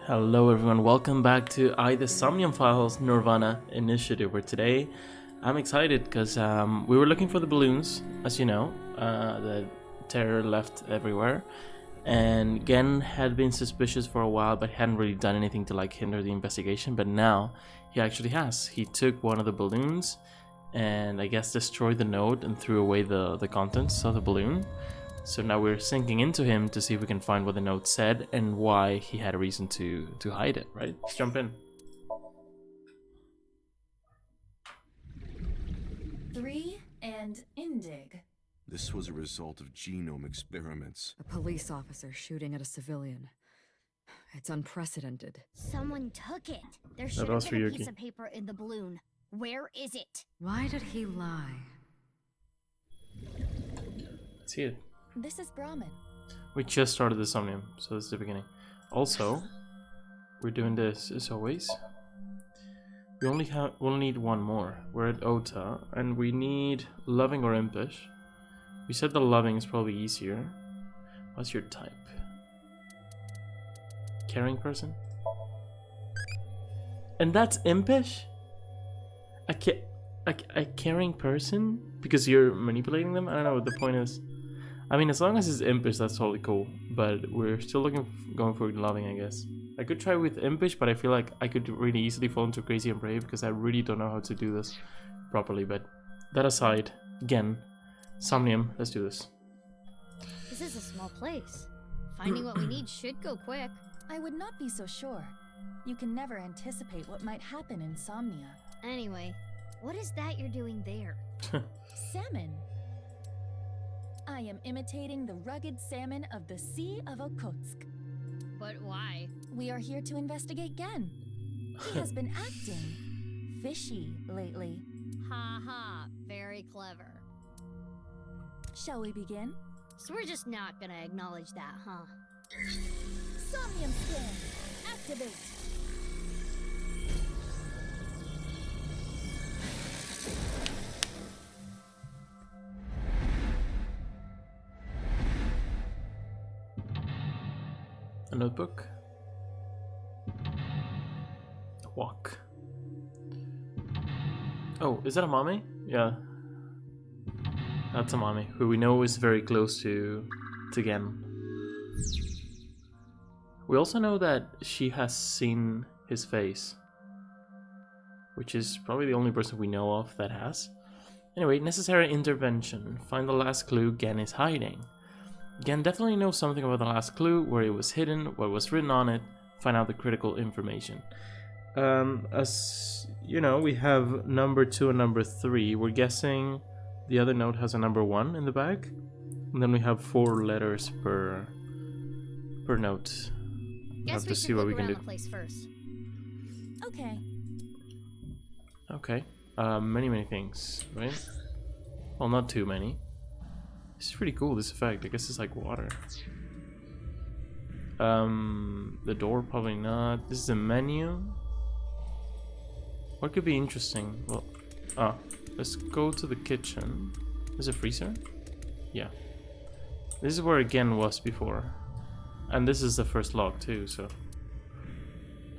Hello everyone, welcome back to the SOMNIUM Files nirvanA initiative, where today I'm excited because we were looking for the balloons, as you know, the terror left everywhere, and Gen had been suspicious for a while but hadn't really done anything to hinder the investigation, but now he actually has. He took one of the balloons and I guess destroyed the node and threw away the contents of the balloon. So now we're sinking into him to see if we can find what the note said and why he had a reason to hide it, right? Let's jump in. 3 and Indig. This was a result of genome experiments. A police officer shooting at a civilian. It's unprecedented. Someone took it. There should have been a piece of paper in the balloon. Where is it? Why did he lie? Let's see it. This is Brahmin. We just started the SOMNIUM, so this is the beginning. Also, we're doing this as always. We'll need one more. We're at Ota, and we need loving or impish. We said the loving is probably easier. What's your type? Caring person? And that's impish? A caring person? Because you're manipulating them? I don't know what the point is. I mean, as long as it's impish, that's totally cool. But we're still going for loving, I guess. I could try with impish, but I feel like I could really easily fall into crazy and brave because I really don't know how to do this properly. But that aside, again, SOMNIUM, let's do this. This is a small place. Finding what we need should go quick. I would not be so sure. You can never anticipate what might happen in Somnia. Anyway, what is that you're doing there? Salmon. I am imitating the rugged salmon of the Sea of Okhotsk. But why? We are here to investigate Gen. He has been acting fishy lately. Ha ha, very clever. Shall we begin? So we're just not gonna acknowledge that, huh? Somnium scan, activate. A notebook. A walk. Oh, is that a mommy? Yeah. That's a mommy, who we know is very close to Gen. We also know that she has seen his face, which is probably the only person we know of that has. Anyway, necessary intervention. Find the last clue Gen is hiding. Gen definitely knows something about the last clue, where it was hidden, what was written on it, find out the critical information. As you know, we have number 2 and number 3. We're guessing the other note has a number 1 in the bag. And then we have 4 letters per note. Guess have we to should see what we look can around do. the place first. Okay. Okay. Many things, right? Well, not too many. This is pretty cool, this effect. I guess it's like water. The door, probably not. This is a menu. What could be interesting? Well, let's go to the kitchen. There's a freezer? Yeah. This is where Gen was before. And this is the first log too, so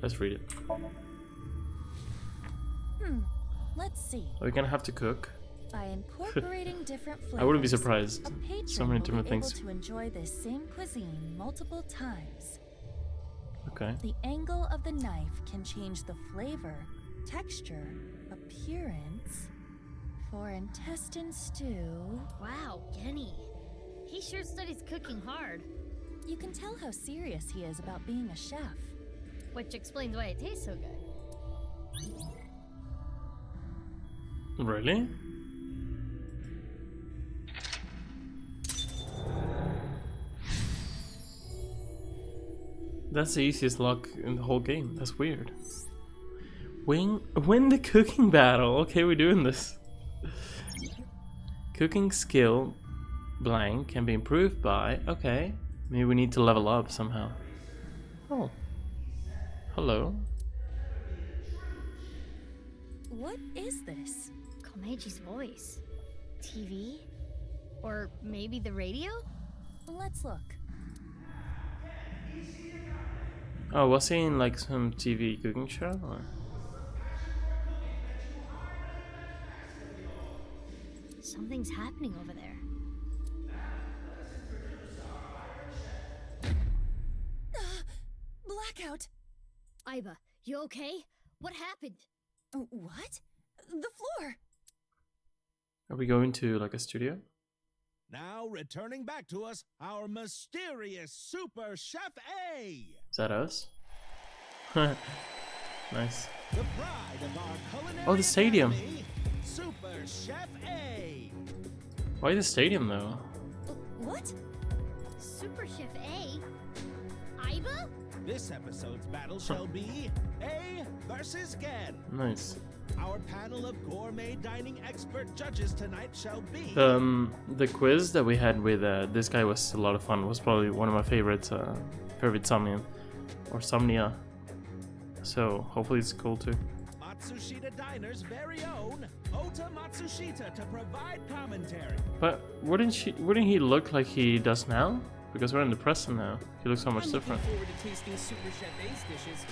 let's read it. Let's see. We're gonna have to cook. By incorporating different flavors, I wouldn't be surprised. a patron So many will different be things. able to enjoy this same cuisine multiple times. Okay. The angle of the knife can change the flavor, texture, appearance. For intestine stew, Wow, Genny. He sure studies cooking hard. you can tell how serious he is about being a chef. Which explains why it tastes so good. Really? That's the easiest lock in the whole game. That's weird. Win the cooking battle. Okay, we're doing this. Cooking skill blank can be improved by... Okay. Maybe we need to level up somehow. Oh. Hello. What is this? Komeji's voice. TV? Or maybe the radio? Let's look. Oh, was he in like some TV cooking show? Or? Something's happening over there. Blackout! Iba, you okay? What happened? What? The floor! Are we going to like a studio? Now returning back to us, our mysterious Super Chef A! Is that us? Nice. The pride of our culinary Oh, the stadium. academy, Super Chef A! Why the stadium though? What? Super Chef A? Iba? This episode's battle shall be A versus Gen. Nice. Our panel of gourmet dining expert judges tonight shall be... The quiz that we had with this guy was a lot of fun. It was probably one of my favorites, favorite Somnium or Somnia. So hopefully it's cool too. Matsushita Diner's very own Ota Matsushita to provide commentary. But wouldn't he look like he does now? Because we're in the present now. He looks so much different. I'm looking forward to tasting Super Chef A's dishes.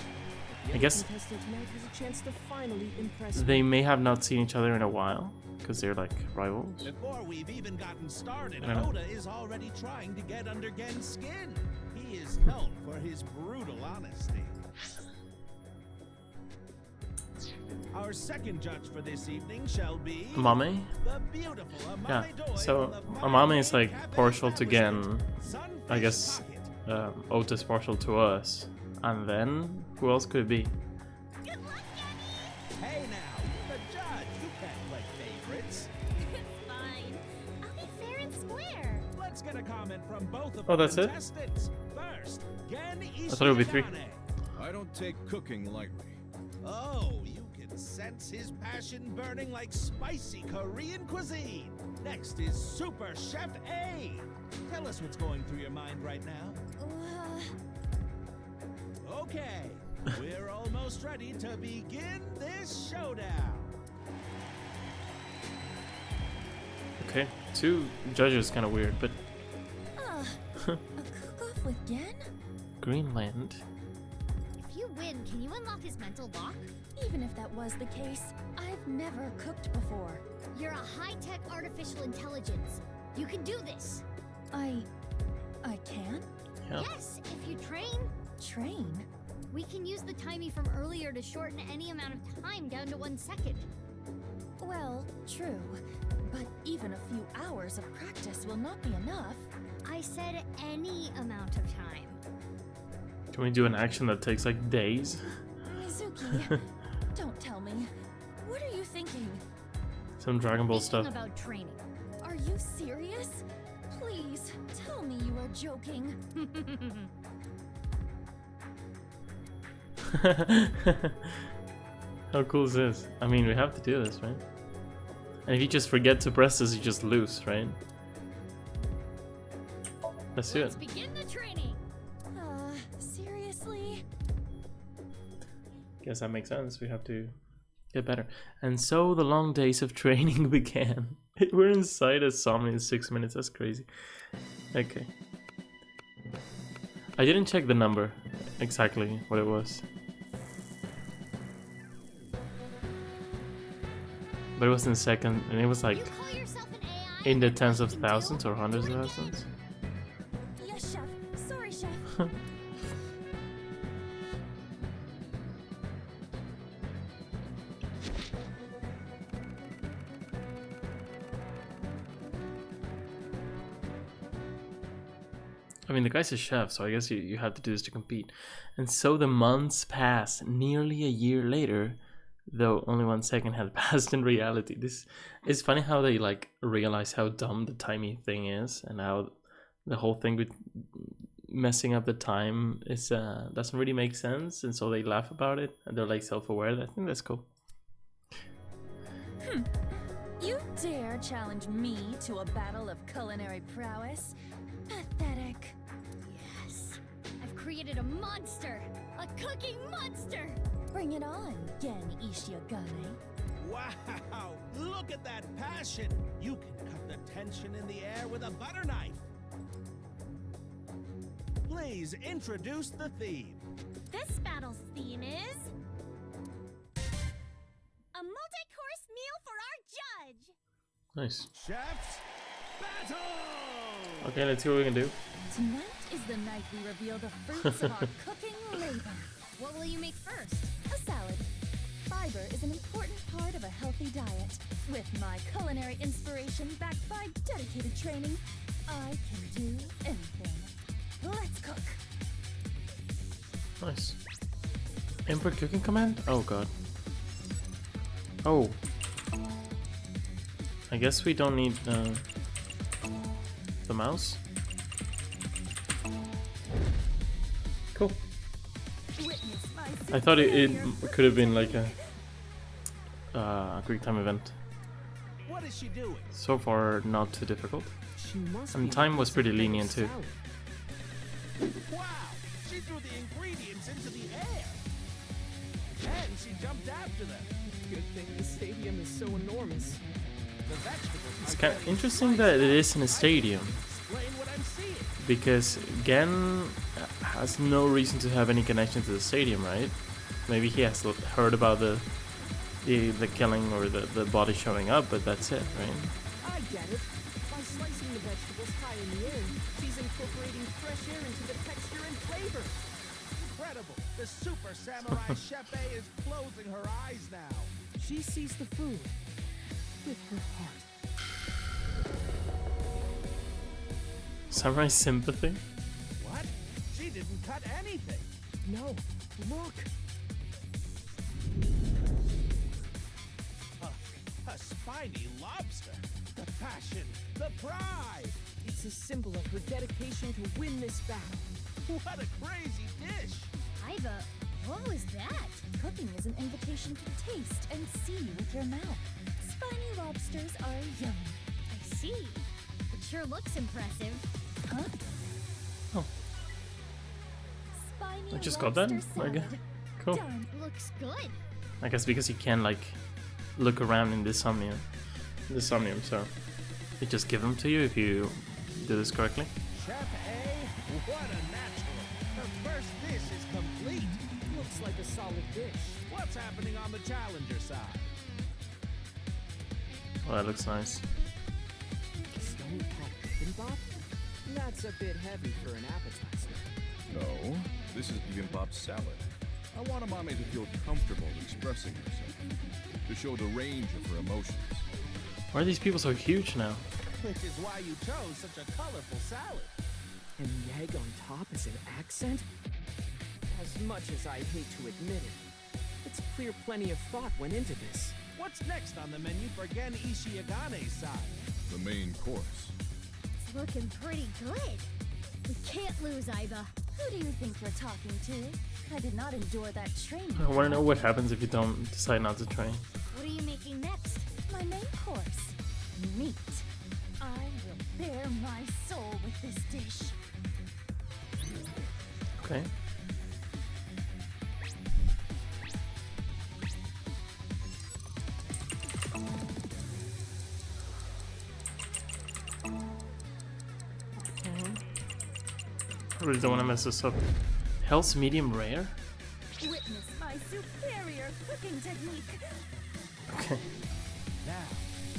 I guess Contestant tonight has a chance to finally impress they may have not seen each other in a while because they're like rivals. Before we've even gotten started, I know. Oda is already trying to get under Gen's skin. He is known for his brutal honesty. Our second judge for this evening shall be Amame? the beautiful Amame Yeah. Doi So from the Amame is Fire like Cafe partial to Gen. Establishment, I Sunfish guess Pocket. Ota's partial to us. And then who else could it be? Good luck, Gabby! Hey now, you're the judge. You can't play favorites. It's fine. I'll be fair and square. Let's get a comment from both of Oh, our that's it? contestants. First, Gen I thought it would be three. Ishigane. I don't take cooking lightly. Oh, you can sense his passion burning like spicy Korean cuisine. Next is Super Chef A. Tell us what's going through your mind right now. Okay, we're almost ready to begin this showdown. Okay, two judges kind of weird, but A cook-off with Gen? Greenland. If you win, can you unlock his mental lock? Even if that was the case, I've never cooked before. You're a high-tech artificial intelligence. You can do this. I can? Yeah. Yes, if you train. Train? We can use the timey from earlier to shorten any amount of time down to 1 second. Well, true. But even a few hours of practice will not be enough. I said any amount of time. Can we do an action that takes like days? Mizuki, don't tell me. What are you thinking? Some Dragon Ball Thinking stuff. about training. Are you serious? Please, tell me you are joking. How cool is this? I mean, we have to do this, right? And if you just forget to press this, you just lose, right? Let's do it. Let's begin the training. Seriously? Guess that makes sense. We have to get better. And so the long days of training began. We're inside a summon in 6 minutes. That's crazy. Okay. I didn't check the number exactly what it was. But it was in second, and it was like You call yourself an AI? in the tens of You can do thousands or it. hundreds Do of it again. thousands. Yes, chef. Sorry, chef. I mean, the guy's a chef, so I guess you have to do this to compete. And so the months pass. Nearly a year later, though only 1 second had passed in reality. This is funny how they like realize how dumb the timey thing is, and how the whole thing with messing up the time is doesn't really make sense, and so they laugh about it and they're like self-aware. I think that's cool. You dare challenge me to a battle of culinary prowess? Pathetic. Yes. I've created a monster. A cooking monster. Bring it on, Gen Ishigane. Wow, look at that passion. You can cut the tension in the air with a butter knife. Please introduce the theme. This battle's theme is a multi-course meal for our judge. Nice. Chef's battle! Okay, let's see what we can do. Tonight is the night we reveal the fruits of our cooking labor. What will you make first? A salad. Fiber is an important part of a healthy diet. With my culinary inspiration backed by dedicated training, I can do anything. Let's cook. Nice. Input cooking command? Oh god. Oh. I guess we don't need the mouse. Cool. Witness my I thought it superior could have been like a quick time event. What is she doing? So far, not too difficult. She must And be time making was pretty some kind of lenient, too. salad. Wow! She threw the ingredients into the air! And she jumped after them! Good thing the stadium is so enormous. The vegetables It's are kind of getting interesting sliced that it up. is in a stadium, Explain what I'm seeing. because Gen has no reason to have any connection to the stadium, right? Maybe he has heard about the killing or the body showing up, but that's it, right? I get it. By slicing the vegetables high in the air, she's incorporating fresh air into the texture and flavor. Incredible! The Super Samurai Chef A is closing her eyes now. She sees the food with her heart. Samurai sympathy? What? She didn't cut anything. No, look. A spiny lobster. The passion, the pride. It's a symbol of her dedication to win this battle. What a crazy dish. Iva, what was that? Cooking is an invitation to taste and see with your mouth. Spiny lobsters are yummy. I see. It sure looks impressive. Huh? Oh, Spiny I just got that? lobster Okay. salad. Cool. Done. Looks good. I guess because you can like look around in this Somnium, so they just give them to you if you do this correctly. Chef A, what a natural. Her first dish is complete. Looks like a solid dish. What's happening on the challenger side? Oh, that looks nice. Stone pot bibimbap? That's a bit heavy for an appetizer. No, this is bibimbap salad. I want Amame to feel comfortable expressing herself, to show the range of her emotions. Why are these people so huge now? Which is why you chose such a colorful salad. And the egg on top is an accent? As much as I hate to admit it, it's clear plenty of thought went into this. What's next on the menu for Gen Ishiagane's side? The main course. It's looking pretty good. We can't lose, Iva. Who do you think you're talking to? I did not endure that training. I want to know what happens if you don't decide not to train. What are you making next? My main course, meat. I will bare my soul with this dish. Okay. I really don't want to mess this up. Hell's medium rare? Witness my superior cooking technique. Okay. Now,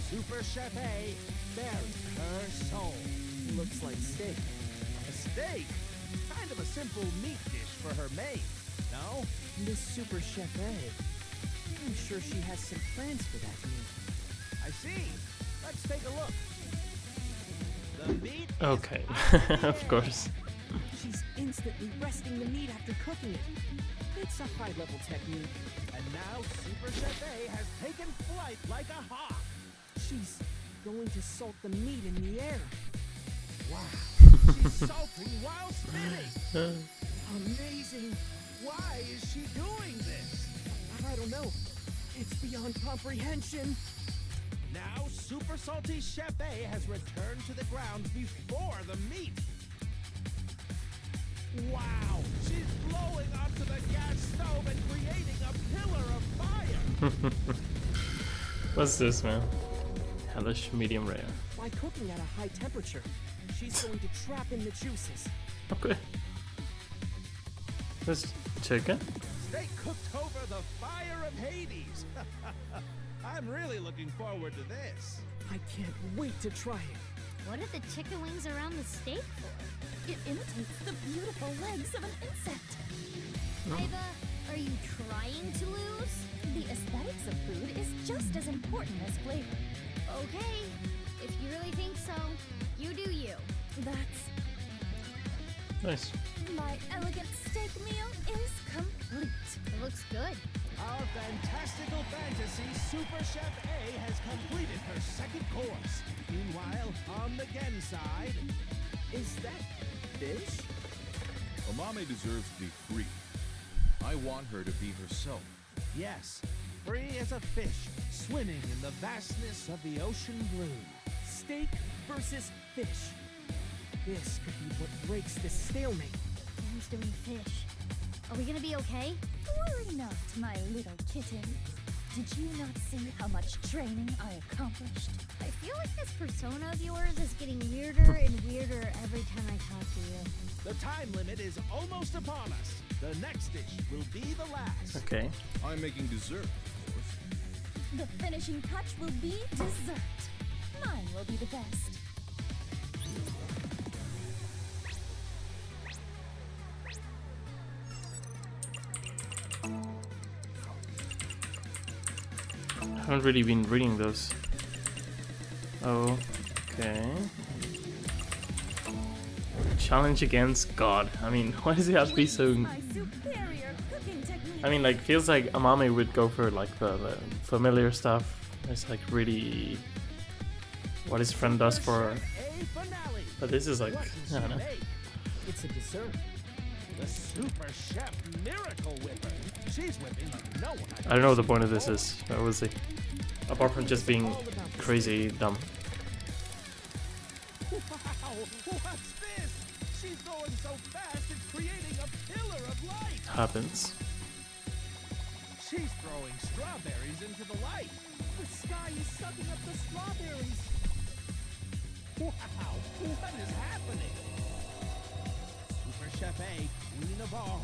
Super Chef A, bury her soul. Looks like steak. A steak? Kind of a simple meat dish for her maid, no? Miss Super Chef A. I'm sure she has some plans for that meal. I see. Let's take a look. The meat is Okay. out Of there. course. She's instantly resting the meat after cooking it. It's a high-level technique. And now Super Chef A has taken flight like a hawk. She's going to salt the meat in the air. Wow. She's salting while spinning. Amazing. Why is she doing this? I don't know. It's beyond comprehension. Now Super Salty Chef A has returned to the ground before the meat. Wow! She's blowing onto the gas stove and creating a pillar of fire! What's this, man? Hellish medium rare. By cooking at a high temperature, she's going to trap in the juices. Okay. This Chicken? Steak cooked over the fire of Hades. I'm really looking forward to this. I can't wait to try it. What are the chicken wings around the steak for? It imitates the beautiful legs of an insect. Iva, are you trying to lose? The aesthetics of food is just as important as flavor. Okay, if you really think so, you do you. That's... Nice. My elegant steak meal is complete. It looks good. Our fantastical fantasy Super Chef A has completed her second course. Meanwhile, on the Gen side, Is that fish? Amame deserves to be free. I want her to be herself. yes, free as a fish, swimming in the vastness of the ocean blue. Steak versus fish. This could be what breaks this stalemate. Who's doing fish? Are we gonna be okay? Worry not, my little kitten. Did you not see how much training I accomplished? I feel like this persona of yours is getting weirder and weirder every time I talk to you. The time limit is almost upon us. The next dish will be the last. Okay. I'm making dessert, of course. The finishing touch will be dessert. Mine will be the best. I haven't really been reading those. Okay. Challenge against God. I mean, why does it have to be so... My superior cooking technique. I mean, like, feels like Amame would go for, like, the familiar stuff. It's, like, really... what his friend does for her. A finale. But this is, like, What I does she don't know. make? It's a dessert. The Super Chef Miracle Whipper. She's whipping like no one. I don't know what the point of this is, but we'll see. Apart from just being crazy dumb. Wow, what's this? She's going so fast it's creating a pillar of light. Happens. She's throwing strawberries into the light. The sky is sucking up the strawberries. Wow, what is happening? Super Chef A, Queen of all,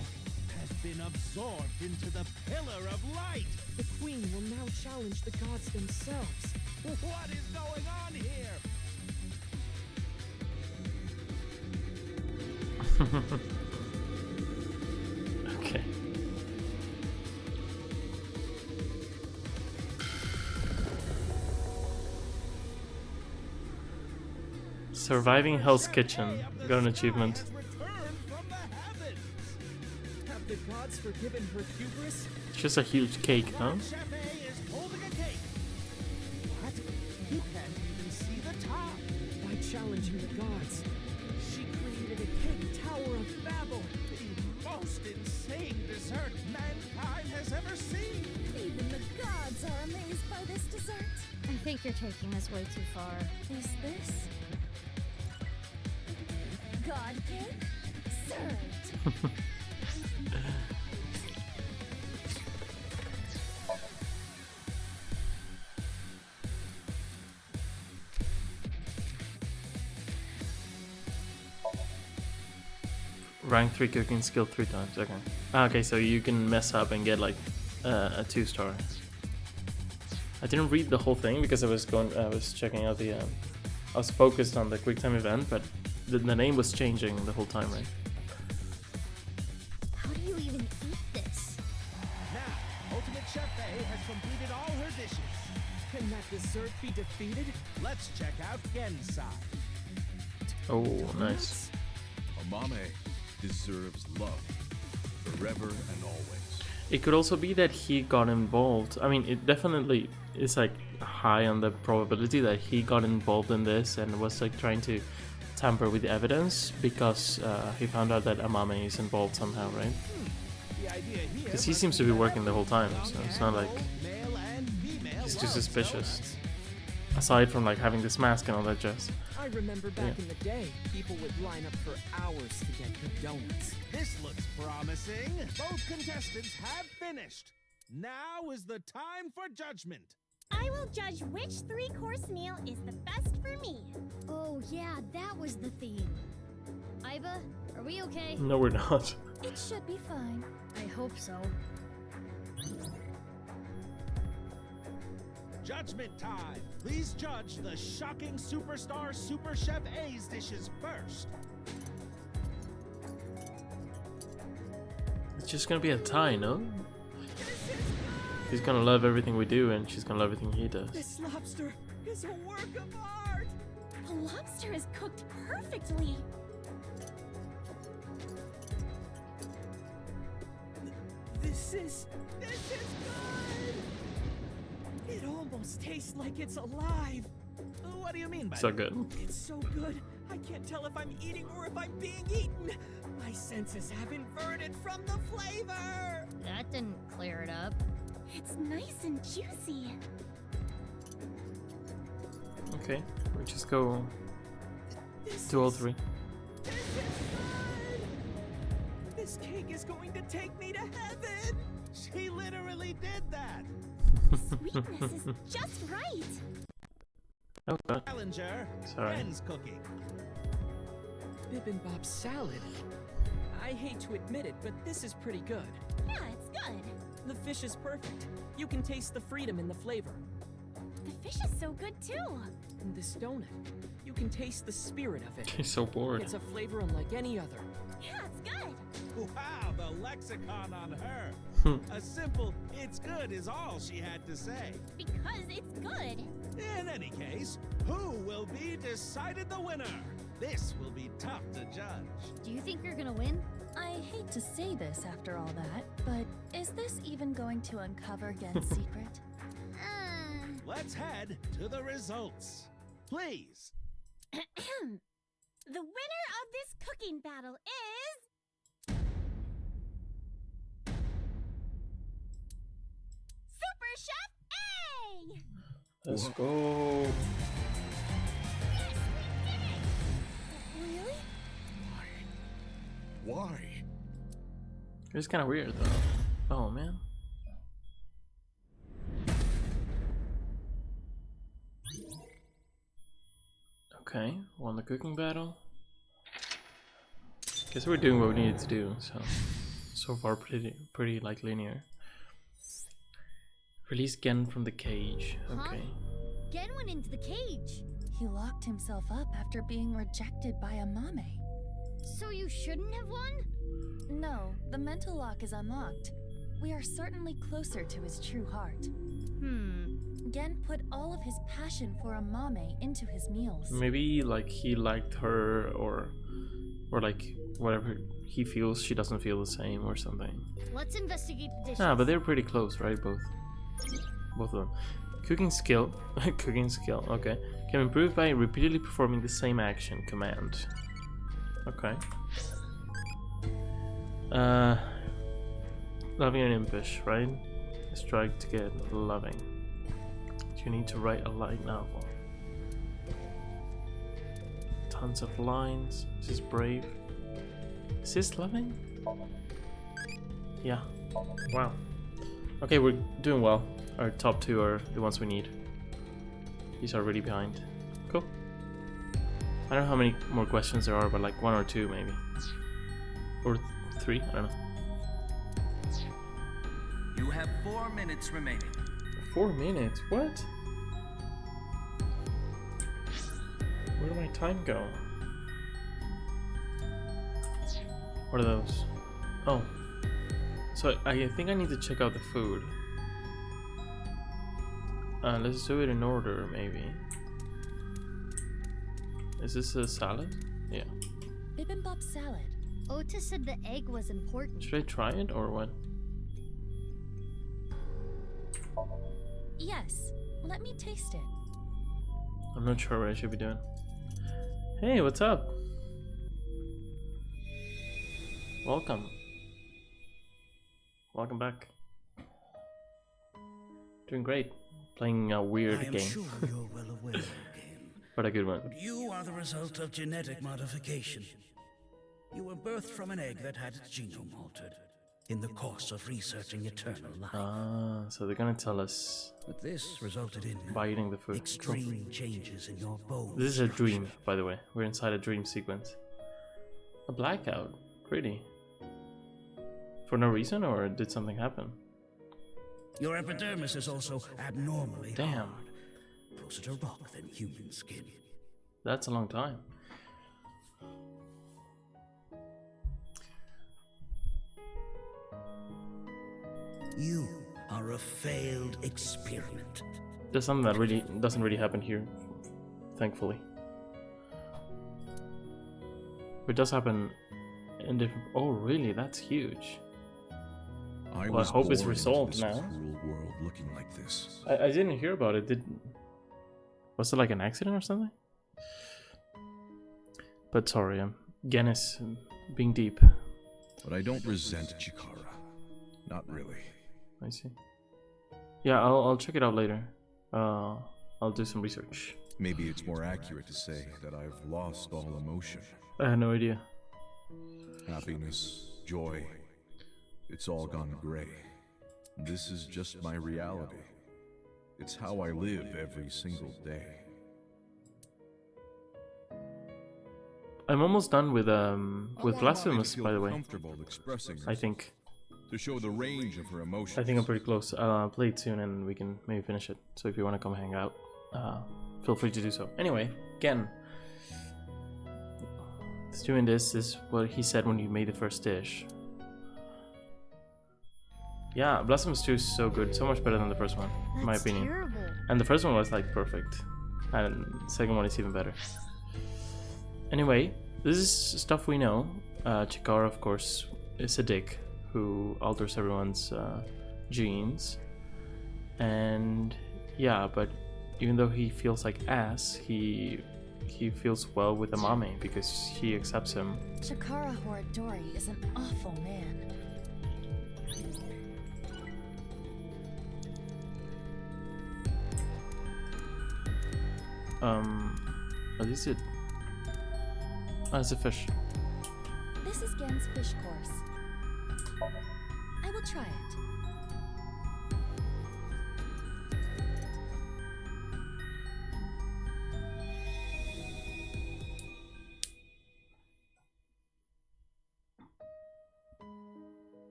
has been absorbed into the pillar of light. The queen will now challenge the gods themselves. What is going on here? Okay. Surviving Hell's Kitchen. Got an achievement. Has returned from the heavens. Have the gods forgiven her hubris? It's just a huge cake, huh? Chef A is holding a cake. What? You can't even see the top. By challenging the gods, she created a cake tower of Babel. The most insane dessert mankind has ever seen. Even the gods are amazed by this dessert. I think you're taking this way too far. Is this God cake? Served. Rank 3 cooking skill 3 times. Okay. Okay, so you can mess up and get like a 2-star. I didn't read the whole thing because I was checking out the. I was focused on the QuickTime event, but the name was changing the whole time, right? How do you even eat this? Now, Ultimate Chef A has completed all her dishes. Can that dessert be defeated? Let's check out Gen's side. Oh, nice. Amame deserves love, forever and always. It could also be that he got involved. I mean, it definitely is like high on the probability that he got involved in this and was like trying to tamper with the evidence because he found out that Amame is involved somehow, right? The idea here Because he must seems to be working the whole time, young so it's and not like old, male and female he's too love suspicious. donuts. Aside from like having this mask and all that jazz. I remember back Yeah. in the day, people would line up for hours to get good donuts. This looks promising. Both contestants have finished. Now is the time for judgment. I will judge which 3-course meal is the best for me. Oh yeah, that was the theme. Iva, Are we okay? No, we're not. It should be fine. I hope so. Judgment time! Please judge the shocking superstar Super Chef A's dishes first. It's just gonna be a tie, no? He's gonna love everything we do, and she's gonna love everything he does. This lobster is a work of art! The lobster is cooked perfectly. This is good! It almost tastes like it's alive. What do you mean by So that? good. It's so good, I can't tell if I'm eating or if I'm being eaten. My senses have inverted from the flavor. That didn't clear it up. It's nice and juicy. Okay, we just go This do all is- three. This is good. This cake is going to take me to heaven. She literally did that! Sweetness is just right. Oh god. Challenger, Sorry. Ben's cooking. Bibimbap salad. I hate to admit it, but this is pretty good. Yeah, it's good. The fish is perfect. You can taste the freedom in the flavor. The fish is so good too. And this donut, you can taste the spirit of it. He's so bored. It's a flavor unlike any other. Yeah, it's good. Wow, the lexicon on her. A simple, it's good is all she had to say. Because it's good. In any case, who will be decided the winner? This will be tough to judge. Do you think you're gonna win? I hate to say this after all that, but is this even going to uncover Gen's secret? Let's head to the results. Please. The winner of this cooking battle is... Super Chef A! Let's go. Really? Why? It's kind of weird though. Oh man. Okay, won the cooking battle. Guess we're doing what we needed to do. So far pretty like linear. Release Gen from the cage. Okay. Gen went into the cage. He locked himself up after being rejected by a mame. So you shouldn't have won? No, the mental lock is unlocked. We are certainly closer to his true heart. Gen put all of his passion for a mame into his meals. Maybe like he liked her, or like whatever he feels, she doesn't feel the same or something. Let's investigate the dishes. Ah, but they're pretty close, right? Both of them. Cooking skill. Cooking skill. Okay. Can improve by repeatedly performing the same action command. Okay. Loving and impish, right? Strike to get loving. You need to write a light novel. Tons of lines. This is brave. Is this loving? Yeah. Wow. Okay, we're doing well. Our top two are the ones we need. These are really behind. Cool. I don't know how many more questions there are, but like 1 or 2 maybe. Or 3, I don't know. You have 4 minutes remaining. 4 minutes? What? Where did my time go? What are those? Oh. So I think I need to check out the food. Let's do it in order, maybe. Is this a salad? Yeah. Bibimbap salad. Otis said the egg was important. Should I try it or what? Yes, let me taste it. I'm not sure what I should be doing. Hey, what's up? Welcome. Welcome back. Doing great. Playing a weird I am game. sure you're well aware of the game. But a good one. You are the result of genetic modification. You were birthed from an egg that had its genome altered in the course of researching eternal life. Ah, so they're gonna tell us But this resulted in by eating the food. extreme changes in your bones. This is a dream, structure. by the way. We're inside a dream sequence. A blackout? Pretty. For no reason, or did something happen? Your epidermis is also abnormally Damn. hard, closer to rock than human skin. That's a long time. You are a failed experiment. There's something that really doesn't really happen here, thankfully. It does happen in different. Oh, really? That's huge. Well, I hope it's resolved now. Cruel world looking like this. I didn't hear about it. Was it like an accident or something? But sorry, again is being deep. But I don't resent Chikara. Not really. I see. Yeah, I'll check it out later. I'll do some research. Maybe it's more accurate to say that I've lost all emotion. I had no idea. Happiness, joy, it's all gone gray. This is just my reality. It's how I live every single day. I'm almost done with Blasphemous, by the way. I think. To show the range of her emotions. I think I'm pretty close. I'll play it soon and we can maybe finish it. So if you want to come hang out, feel free to do so. Anyway, again, doing this is what he said when he made the first dish. Yeah, Blasphemous 2 is so good, so much better than the first one, in my opinion. Terrible. And the first one was like perfect, and the second one is even better. Anyway, this is stuff we know. Chikara, of course, is a dick who alters everyone's genes, and yeah, but even though he feels like ass, he feels well with Amame because he accepts him. Chikara Horadori is an awful man. What is it? Oh, it's a fish. This is Gen's fish course. I will try it.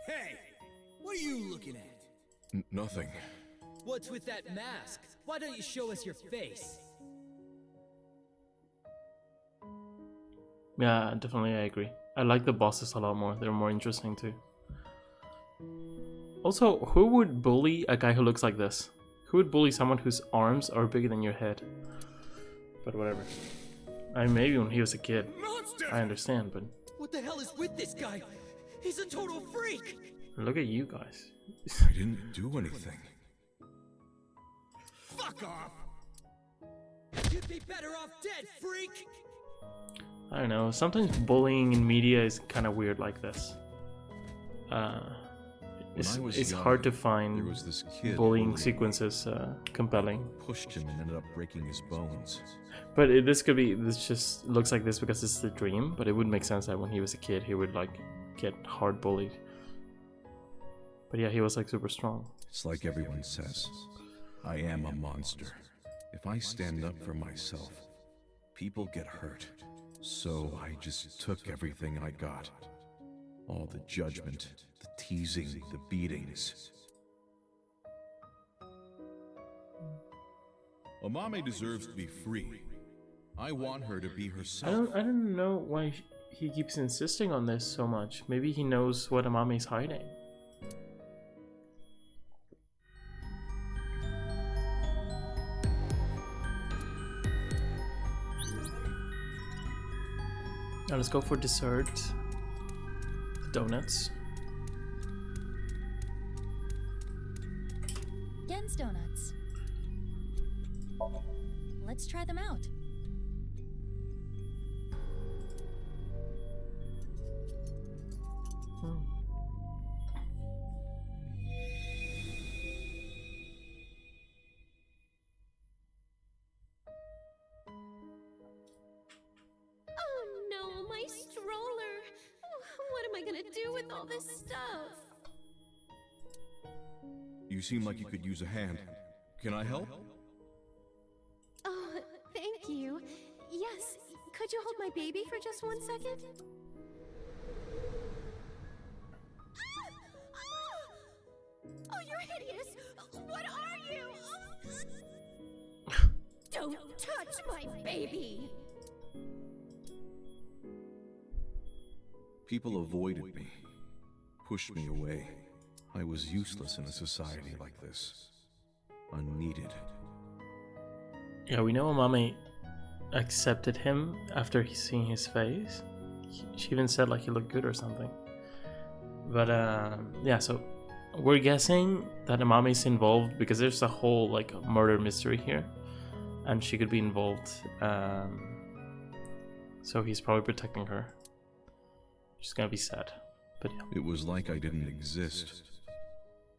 Hey! What are you looking at? Nothing. What's with that mask? Why don't you show us your face? Yeah, definitely, I agree. I like the bosses a lot more. They're more interesting too. Also, who would bully a guy who looks like this? Who would bully someone whose arms are bigger than your head? But whatever. I mean, maybe when he was a kid. Monster! I understand, but What the hell is with this guy? He's a total freak! look at you guys. I didn't do anything. Fuck off! You'd be better off dead, freak! I don't know. Sometimes bullying in media is kind of weird like this. It's hard to find bullying sequences compelling. Pushed him and ended up breaking his bones. But this just looks like this because it's the dream. But it would make sense that when he was a kid, he would like get hard bullied. But yeah, he was like super strong. It's like everyone says. I am a monster. If I stand up for myself, people get hurt. So I just took everything I got. All the judgment, the teasing, the beatings. Amame deserves to be free. I want her to be herself. I don't know why he keeps insisting on this so much. Maybe he knows what Amame's hiding. Now let's go for dessert. The donuts. Gen's donuts. Let's try them out. All this stuff. You seem like you could use a hand. Can I help? Oh, thank you. Yes, could Could you hold my baby for just 1 second? Oh, you're hideous! What are you? Don't touch my baby! People avoided me, pushed me away. I was useless in a society like this. Unneeded. Yeah, we know Amame accepted him after he seen his face. She even said like he looked good or something. But yeah, so we're guessing that Amame is involved because there's a whole like murder mystery here, and she could be involved. So he's probably protecting her. She's gonna be sad, but yeah. It was like I didn't exist.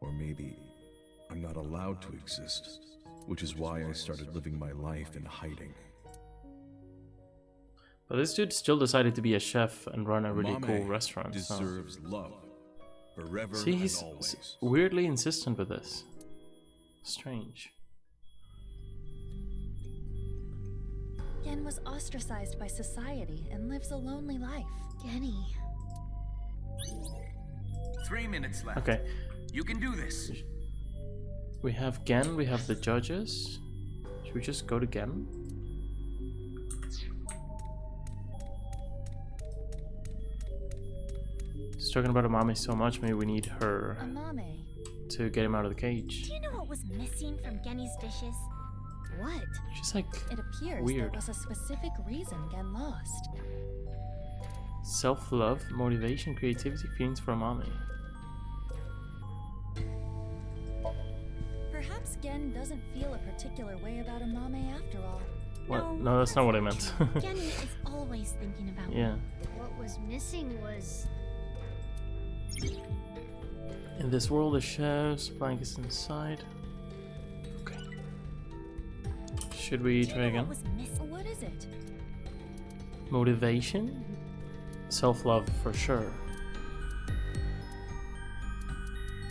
Or maybe I'm not allowed to exist, which is why I started living my life in hiding. But this dude still decided to be a chef and run a really Mame cool restaurant. deserves love, forever See, and he's always. weirdly insistent with this. Strange. Gen was ostracized by society and lives a lonely life. Genny. 3 minutes left. Okay. You can do this. We have Gen, we have the judges. Should we just go to Gen? He's talking about Amame so much, maybe we need her Amame. to get him out of the cage. Do you know what was missing from Genny's dishes? What? She's like It appears weird. there was a specific reason Gen lost. Self-love, motivation, creativity, feelings for Amame. Perhaps Gen doesn't feel a particular way about Amame after all. What? No, that's not what I meant. Genny is always thinking about Yeah. me. What was missing was... In this world, the chef's blank is inside. Okay. Should we try again? What is it? Motivation? Self-love for sure.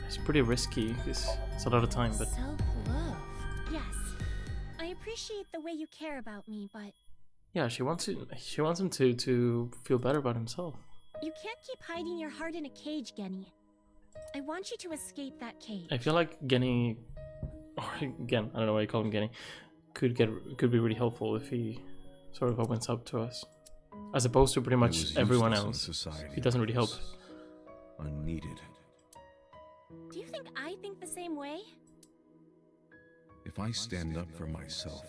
It's pretty risky because it's a lot of time, but Self-love. Yes. I appreciate the way you care about me, but yeah, she wants him to feel better about himself. you can't keep hiding your heart in a cage, Genny. I want you to escape that cage. I feel like Genny, or again, I don't know why you call him Genny, could be really helpful if he sort of opens up to us, as opposed to pretty I much was everyone useless in else. society He doesn't like really help. this. Unneeded. Do you think I think the same way? If I stand up for myself,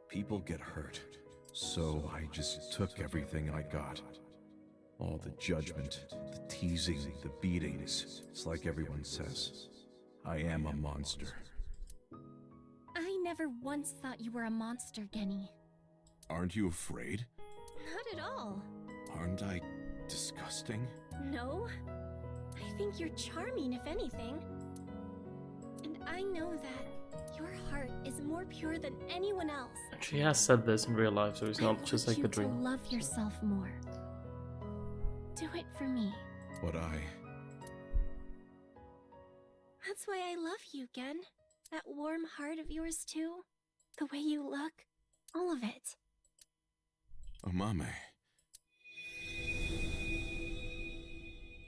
people get hurt. So I just took everything I got. All the judgment, the teasing, the beatings. It's like everyone says, I am a monster. I never once thought you were a monster, Genny. Aren't you afraid? Not at all. Aren't I disgusting? No. I think you're charming, if anything. And I know that your heart is more pure than anyone else. She has said this in real life, so it's not just like a To dream. love yourself more. Do it for me. But That's why I love you, Gen. That warm heart of yours too. The way you look. All of it. Amame.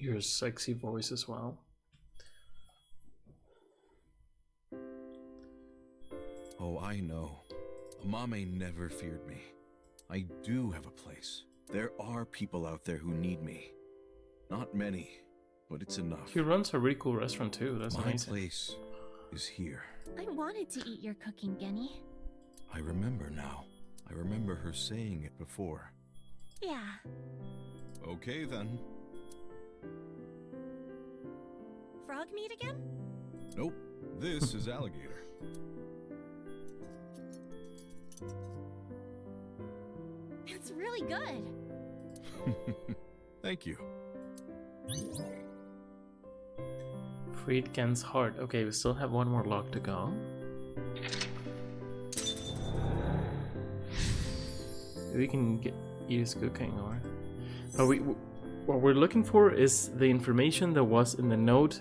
Your sexy voice as well. Oh, I know. Amame never feared me. I do have a place. There are people out there who need me. Not many, but it's enough. He runs a really cool restaurant too. That's My amazing. place is here. I wanted to eat your cooking, Genny. I remember now. I remember her saying it before. Yeah. Okay then. Frog meat again? Nope. This is alligator. It's really good. Thank you. Freed Gen's heart. Okay, we still have one more lock to go. We can get use cooking, or but what we're looking for is the information that was in the note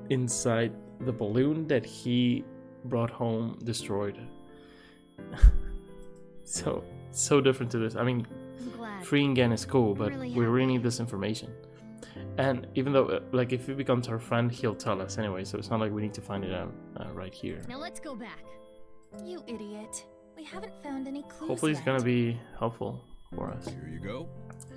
inside the balloon that he brought home destroyed. So different to this. I mean, back. freeing Gen is cool, but really we really happy. need this information. And even though, like, if he becomes our friend, he'll tell us anyway, so it's not like we need to find it out right here. Now let's go back. You idiot. We haven't found any clues Hopefully it's yet. gonna be helpful for us. Here you go.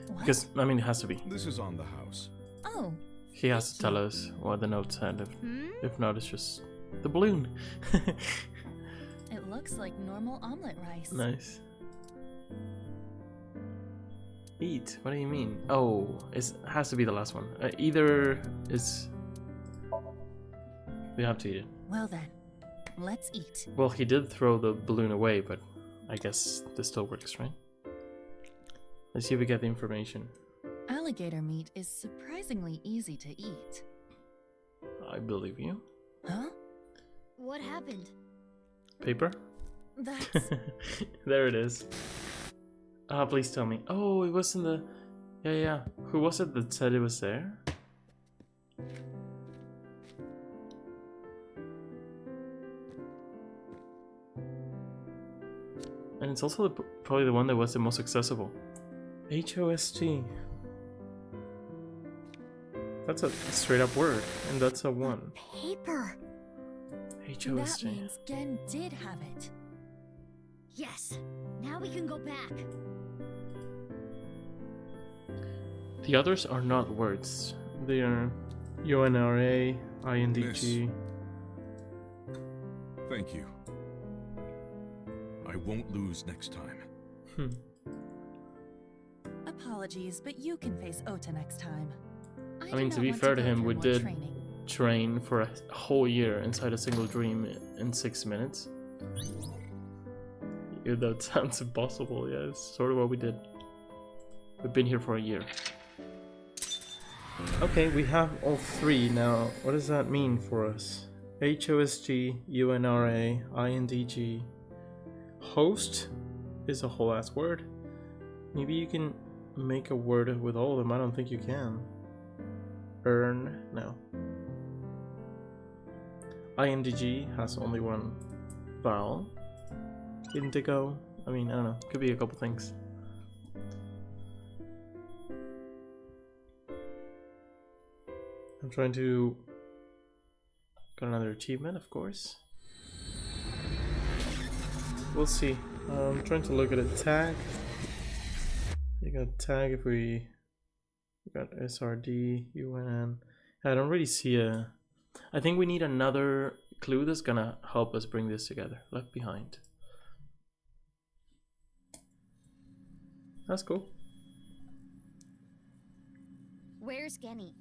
What? Because, I mean, it has to be. This is on the house. Oh, He has to tell us what the note said. Hmm? If not, it's just the balloon. it looks like normal omelet rice. Nice. Eat? What do you mean? Oh, it has to be the last one. Either is... We have to eat it. Well then, let's eat. Well, he did throw the balloon away, but I guess this still works, right? Let's see if we get the information. Alligator meat is surprisingly easy to eat. I believe you. Huh? What happened? Paper? That's... There it is. Ah, please tell me. Oh, it was in the... Yeah. Who was it that said it was there? And it's also probably the one that was the most accessible. HOST. That's a straight up word, and that's a 1. Paper. HOST. That means Gen did have it. Yes. Now we can go back. The others are not words. They are UNRA, INDG. Thank you. I won't lose next time. Apologies, but you can face Ota next time. I mean, do to not be want fair to go him, through we more did training. train for a whole year inside a single dream in 6 minutes. Yeah, that sounds impossible. Yeah, it's sort of what we did. We've been here for a year. Okay, we have all 3 now. What does that mean for us? HOSG, UNRA, INDG. Host is a whole ass word. Maybe you can make a word with all of them. I don't think you can. Earn, no. INDG has only 1 vowel. Indigo, I mean, I don't know. Could be a couple things. I'm trying to... Got another achievement, of course. We'll see. I'm trying to look at a tag. You got tag if we got SRD, UNN. I don't really see a... I think we need another clue that's gonna help us bring this together. Left behind. That's cool. Where's Genny?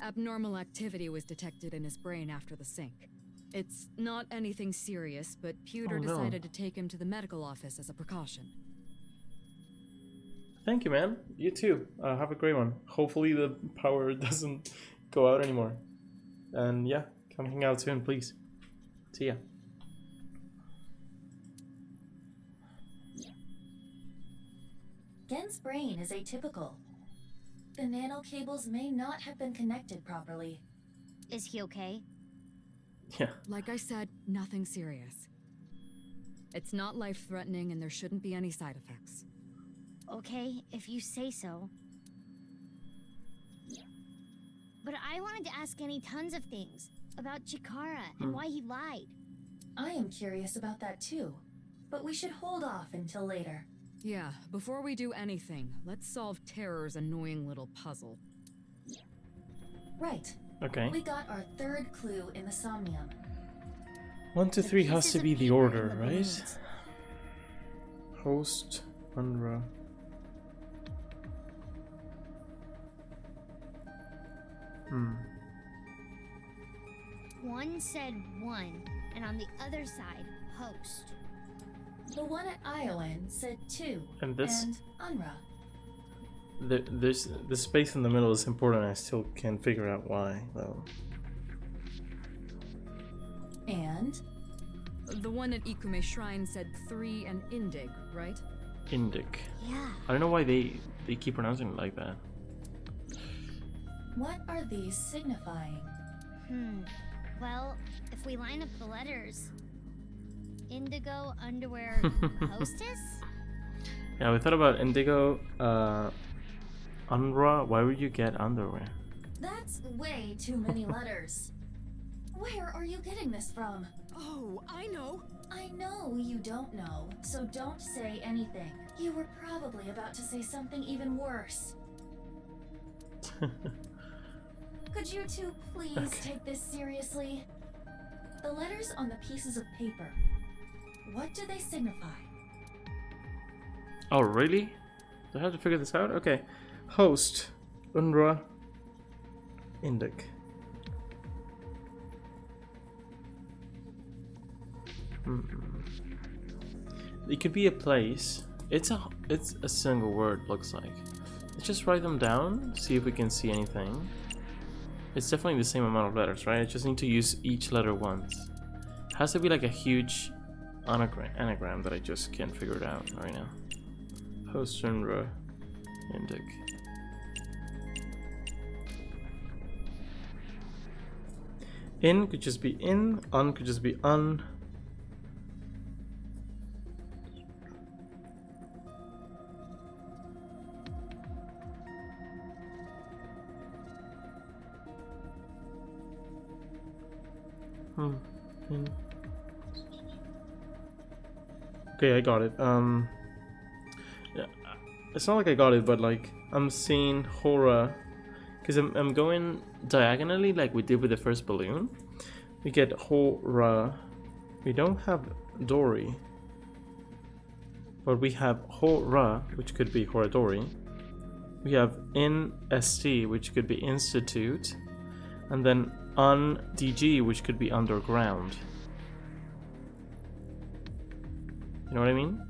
Abnormal activity was detected in his brain after the sync. It's not anything serious, but Pewter no. decided to take him to the medical office as a precaution. Thank you, man. You too. Have a great one. Hopefully the power doesn't go out anymore. And yeah, come hang out soon, please. See ya. Gen's brain is atypical. The nano cables may not have been connected properly. Is he okay? Yeah. Like I said, nothing serious. It's not life-threatening and there shouldn't be any side effects. Okay, if you say so. But I wanted to ask Genny tons of things. About Chikara and why he lied. I am curious about that too. But we should hold off until later. Yeah, before we do anything, let's solve Terror's annoying little puzzle. Right. Okay. We got our 3rd clue in the Somnium. 1 to 3 has to be the order, right? balloons. Host, UNRWA. One said 1, and on the other side, host. The one at ION said 2. And this? And UNRWA. The space in the middle is important. I still can't figure out why, though. And? The one at Ikume Shrine said 3 and Indig, right? Indic. Yeah. I don't know why they keep pronouncing it like that. What are these signifying? Well, if we line up the letters... Indigo underwear hostess? Yeah, we thought about indigo, Unra. Why would you get underwear? That's way too many letters. Where are you getting this from? Oh, I know. I know you don't know, so don't say anything. You were probably about to say something even worse. Could you two please take this seriously? The letters on the pieces of paper, what do they signify? Oh, really? Do I have to figure this out? Okay. Host, Unra, Indic. It could be a place. It's a single word, looks like. Let's just write them down, see if we can see anything. It's definitely the same amount of letters, right? I just need to use each letter once. It has to be like a huge anagram that I just can't figure it out right now. Host, Unra, Indic. In could just be in, un could just be un. In. Okay, I got it. Yeah, it's not like I got it, but like I'm seeing Hora, because I'm going diagonally like we did with the first balloon. We get Hora. We don't have Dory, but we have Hora, which could be Horadori. We have in ST, which could be Institute, and then on DG, which could be underground. You know what I mean?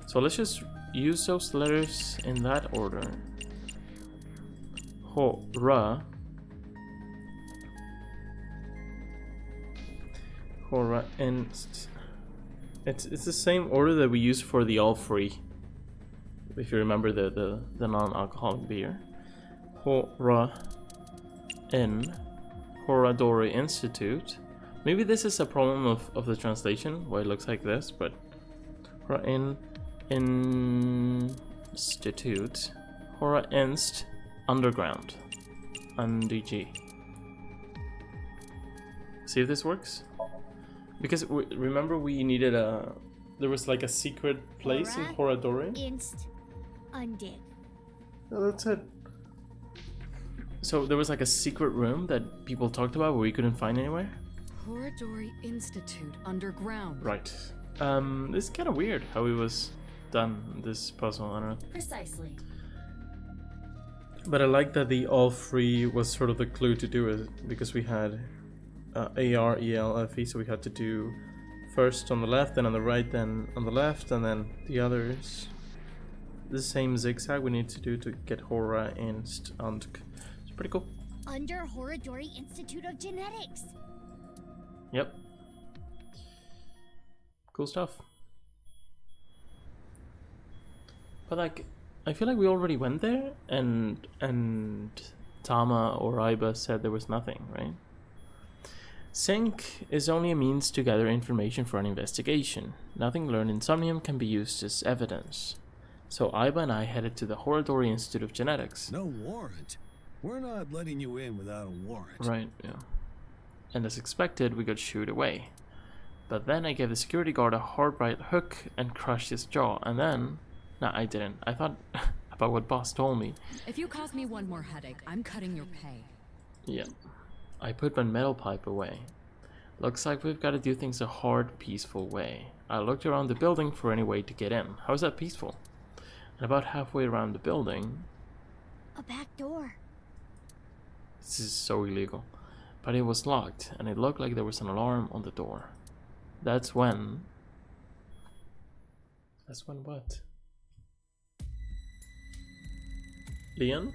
So let's just use those letters in that order. Hora. Hora inst. It's the same order that we use for the all free. If you remember the non-alcoholic beer. Hora in. Horadori Institute. Maybe this is a problem of the translation, why it looks like this, but Hora in Institute. Hora Inst Underground. UNDG. See if this works? Because remember we needed there was like a secret place in Horadori? Inst Undig. Oh, that's it. So there was like a secret room that people talked about where we couldn't find anywhere? Horadori Institute underground. Right. This is kind of weird how it was done, this puzzle, I don't know. Precisely. But I like that the all free was sort of the clue to do it, because we had ARELFE, so we had to do first on the left, then on the right, then on the left, and then the others. The same zigzag we need to do to get Hora Inst und. It's pretty cool. Under Horadori Institute of Genetics. Yep. Cool stuff. But like, I feel like we already went there, and Tama or Aiba said there was nothing, right? Sync is only a means to gather information for an investigation. Nothing learned in Somnium can be used as evidence. So Aiba and I headed to the Horadori Institute of Genetics. No warrant? We're not letting you in without a warrant. Right, yeah. And as expected, we got shooed away. But then I gave the security guard a hard right hook and crushed his jaw, and then... No, I didn't. I thought about what boss told me. If you cause me one more headache, I'm cutting your pay. Yeah. I put my metal pipe away. Looks like we've got to do things a hard, peaceful way. I looked around the building for any way to get in. How's that peaceful? And about halfway around the building... A back door. This is so illegal. But it was locked, and it looked like there was an alarm on the door. That's when... That's when what? Leon?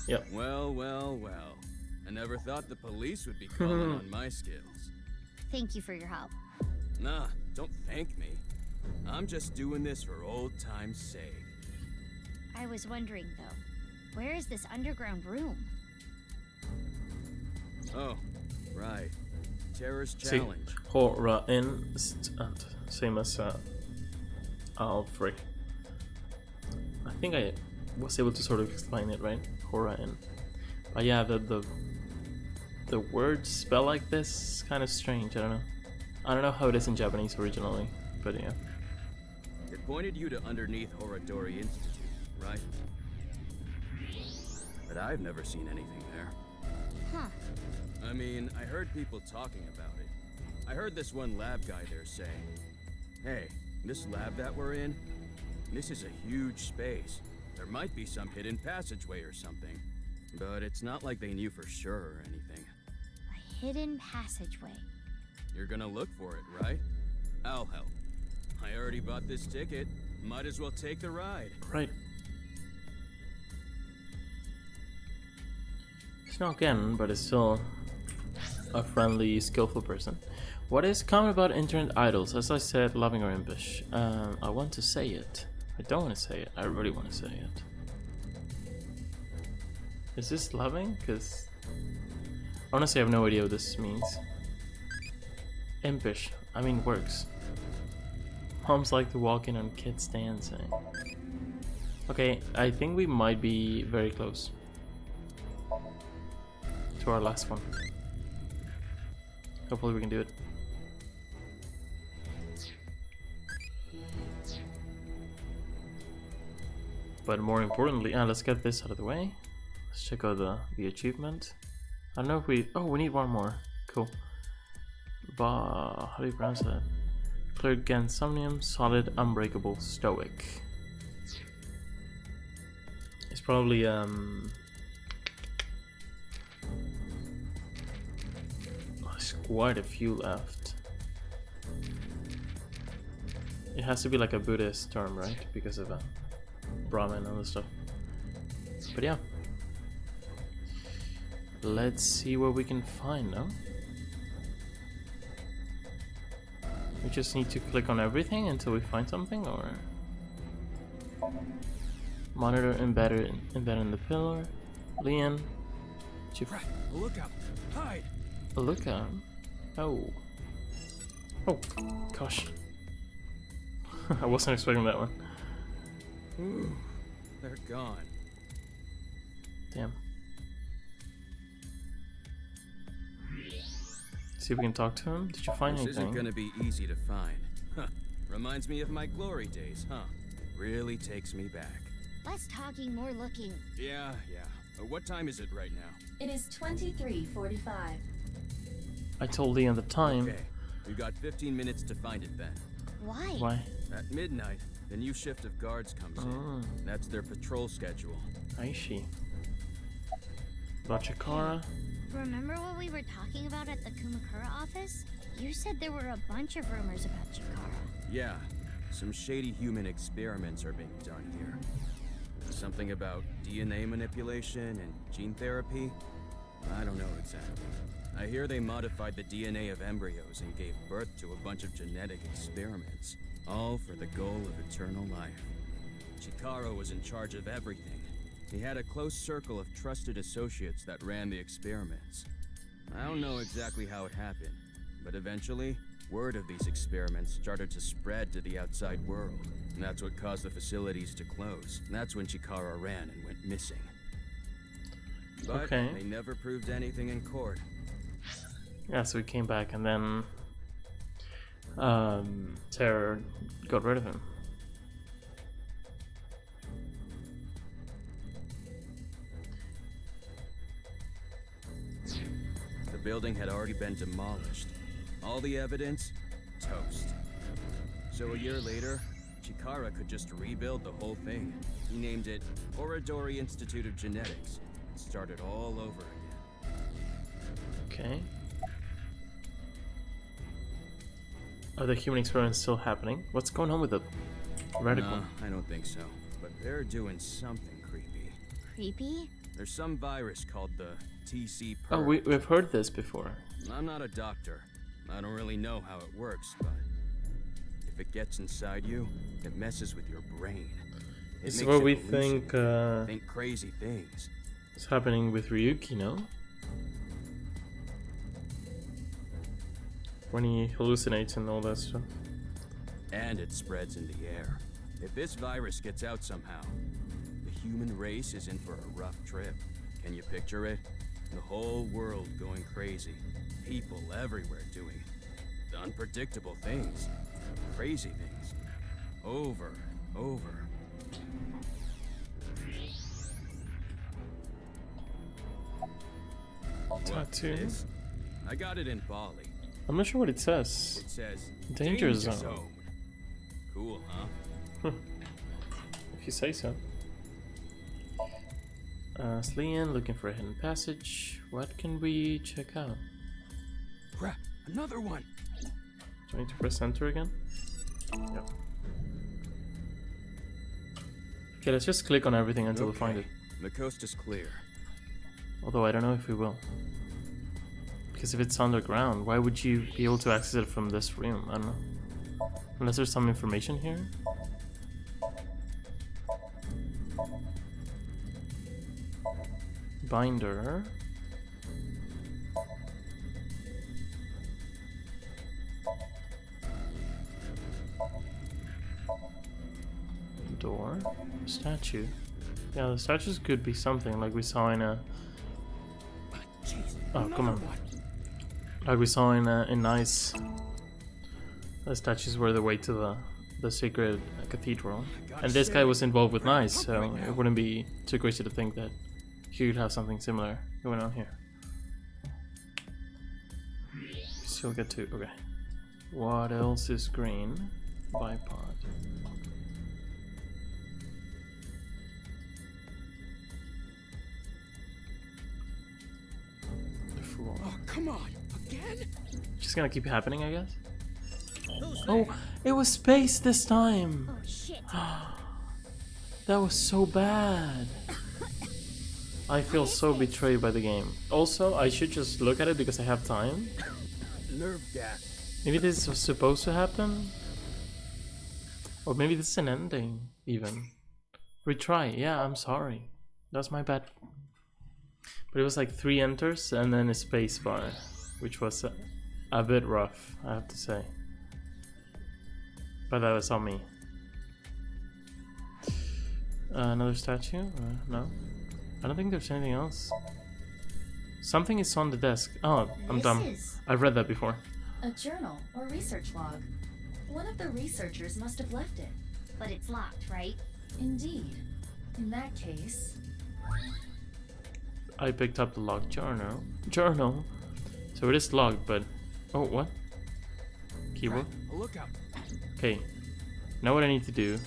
Yep. Well, well, well. I never thought the police would be calling on my skills. Thank you for your help. Nah, don't thank me. I'm just doing this for old time's sake. I was wondering, though, where is this underground room? Oh, right. Terror's challenge. Hora Inst. Same as all free. think I was able to sort of explain it, right? Hora-in. But yeah, the words spell like this is kind of strange. I don't know how it is in Japanese originally, but yeah. It pointed you to underneath Horadori Institute, right? But I've never seen anything there. Huh. I mean, I heard people talking about it. I heard this one lab guy there saying, hey, this lab that we're in, this is a huge space. There might be some hidden passageway or something. But it's not like they knew for sure or anything. A hidden passageway. You're gonna look for it, right? I'll help. I already bought this ticket. Might as well take the ride. Right. It's not Ken, but it's still a friendly, skillful person. What is common about internet idols? As I said, loving or impish. I want to say it. I don't want to say it. I really want to say it. Is this loving? Because honestly, I have no idea what this means. Impish. I mean, works. Moms like to walk in on kids dancing. Okay, I think we might be very close to our last one. Hopefully we can do it. But more importantly, let's get this out of the way. Let's check out the achievement. I don't know if we need one more. Cool. How do you pronounce that? Cleared against SOMNIUM, solid, unbreakable, stoic. It's probably there's quite a few left. It has to be like a Buddhist term, right? Because of Brahman and all this stuff. But yeah. Let's see what we can find now. We just need to click on everything until we find something, or monitor embedded in the pillar. Leon, right. A lookout. Hide. A lookout. Oh. Oh, gosh. I wasn't expecting that one. Ooh, they're gone. Damn. See if we can talk to him. Did you find anything? This isn't gonna be easy to find. Huh. Reminds me of my glory days, huh? Really takes me back. Less talking, more looking. Yeah. What time is it right now? It is 23:45. I told Leon the time. Okay, we got 15 minutes to find it then. Why? Why? At midnight, the new shift of guards comes in. That's their patrol schedule. I see. About Chikara? Remember what we were talking about at the Kumakura office? You said there were a bunch of rumors about Chikara. Yeah, some shady human experiments are being done here. Something about DNA manipulation and gene therapy? I don't know exactly. I hear they modified the DNA of embryos and gave birth to a bunch of genetic experiments, all for the goal of eternal life. Chikara was in charge of everything. He had a close circle of trusted associates that ran the experiments. I don't know exactly how it happened, but eventually, word of these experiments started to spread to the outside world. And that's what caused the facilities to close. And that's when Chikara ran and went missing. But they never proved anything in court. Yeah, so we came back and then Terror got rid of him. The building had already been demolished. All the evidence, toast. So a year later, Chikara could just rebuild the whole thing. He named it Horadori Institute of Genetics and started all over again. Okay. Are the human experiments still happening? What's going on with the radical? No, I don't think so. But they're doing something creepy. Creepy? There's some virus called the TC Purge. Oh, we've heard this before. I'm not a doctor. I don't really know how it works, but if it gets inside you, it messes with your brain. This is what we think crazy things. It's happening with Ryuki, no? When he hallucinates and all that stuff. And it spreads in the air. If this virus gets out somehow, human race is in for a rough trip. Can you picture it? The whole world going crazy. People everywhere doing unpredictable things. Crazy things. Over, over. Tattoo. This? I got it in Bali. I'm not sure what it says. It says Danger zone. Cool, huh? If you say so. Slian looking for a hidden passage. What can we check out? Crap, another one. Do I need to press enter again? Yep. Okay, let's just click on everything until we find it. The coast is clear. Although I don't know if we will. Because if it's underground, why would you be able to access it from this room? I don't know. Unless there's some information here. Binder. Door. Statue. Yeah, the statues could be something like we saw in a... Oh, come on. Like we saw in Nice. The statues were the way to the sacred cathedral. And this guy was involved with Nice, so it wouldn't be too crazy to think that he could have something similar going on here. Still get to... Okay. What else is green? Bipod. Oh, come on! Again? Just gonna keep happening, I guess. Oh, it was space this time. Oh shit. That was so bad. I feel so betrayed by the game. Also, I should just look at it because I have time. Nerve gas. Maybe this was supposed to happen. Or maybe this is an ending, even. Retry. Yeah, I'm sorry. That's my bad. But it was like 3 enters and then a space bar, which was a bit rough, I have to say. But that was on me. Another statue? No. I don't think there's anything else. Something is on the desk. Oh, I'm dumb. I've read that before. A journal or research log. One of the researchers must have left it. But it's locked, right? Indeed. In that case... I picked up the locked journal. So it is locked, but... Oh, what? Keyboard? Look out. Okay. Now what I need to do...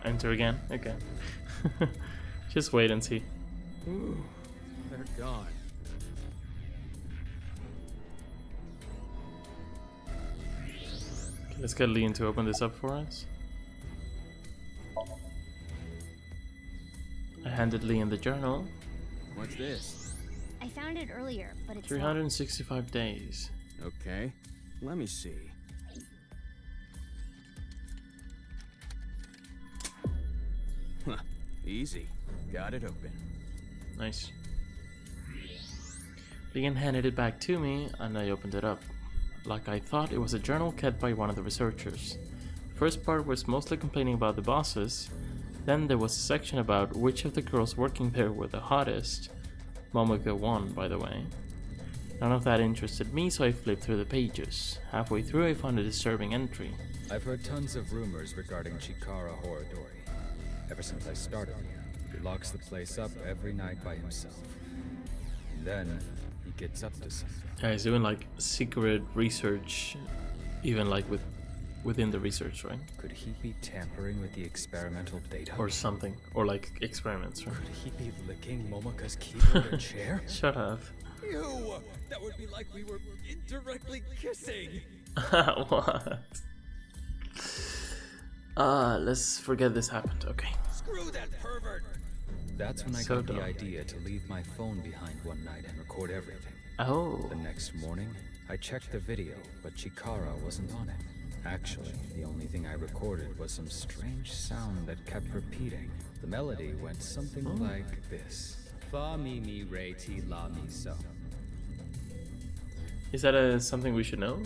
enter again. Okay. Just wait and see. Ooh, they're gone. Okay, let's get Leon to open this up for us. I handed Leon the journal. What's this? I found it earlier, but it's 365 days. Okay, let me see. Huh, easy. Got it open. Nice. Leon handed it back to me and I opened it up. Like I thought, it was a journal kept by one of the researchers. The first part was mostly complaining about the bosses. Then there was a section about which of the girls working there were the hottest. Momoko won, by the way. None of that interested me, so I flipped through the pages. Halfway through, I found a disturbing entry. I've heard tons of rumors regarding Chikara Horadori. Ever since I started here, he locks the place up every night by himself. And then, he gets up to something. Yeah, he's doing like secret research, even like within the research, right? Could he be tampering with the experimental data? Or something. Or like experiments, right? Could he be licking Momoka's keyboard and chair? Shut up. Ew! That would be like we were indirectly kissing! What? Let's forget this happened, okay. Screw that pervert! That's when I got the idea to leave my phone behind one night and record everything. Oh. The next morning, I checked the video, but Chikara wasn't on it. Actually, the only thing I recorded was some strange sound that kept repeating. The melody went something like this. Fa mi mi re ti la mi so. Is that something we should know?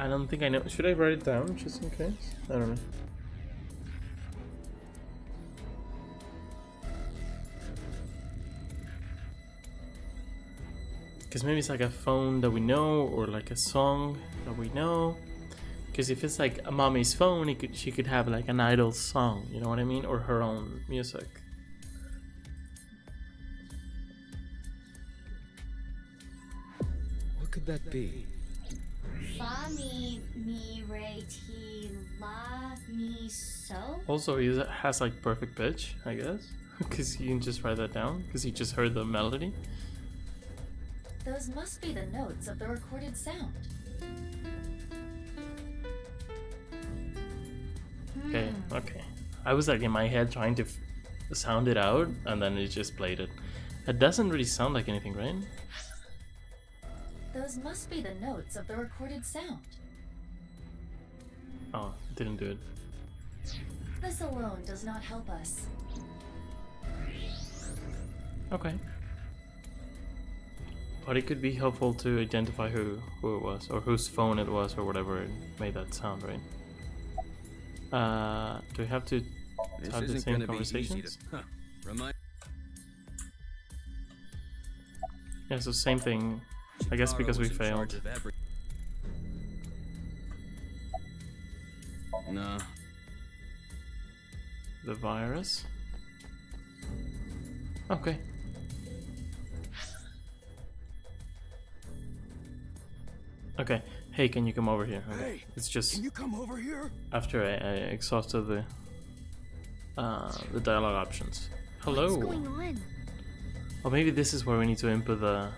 I don't think I know. Should I write it down just in case? I don't know. Because maybe it's like a phone that we know, or like a song that we know. Because if it's like a mommy's phone, she could have like an idol song, you know what I mean? Or her own music. What could that be? Fa mi re ti la mi so. Also, he has like perfect pitch, I guess. Because you can just write that down. Because he just heard the melody. Those must be the notes of the recorded sound. Okay, okay. I was like in my head trying to sound it out, and then it just played it. It doesn't really sound like anything, right? Those must be the notes of the recorded sound. Oh, it didn't do it. This alone does not help us. Okay. But it could be helpful to identify who it was, or whose phone it was, or whatever made that sound, right? Do we have to have the same conversations? Yeah, so same thing. I guess because we failed. No. The virus? Okay. Okay. Hey, can you come over here? Okay. Hey, it's just. Can you come over here? After I exhausted the dialogue options. Hello. What's going on? Or maybe this is where we need to input the.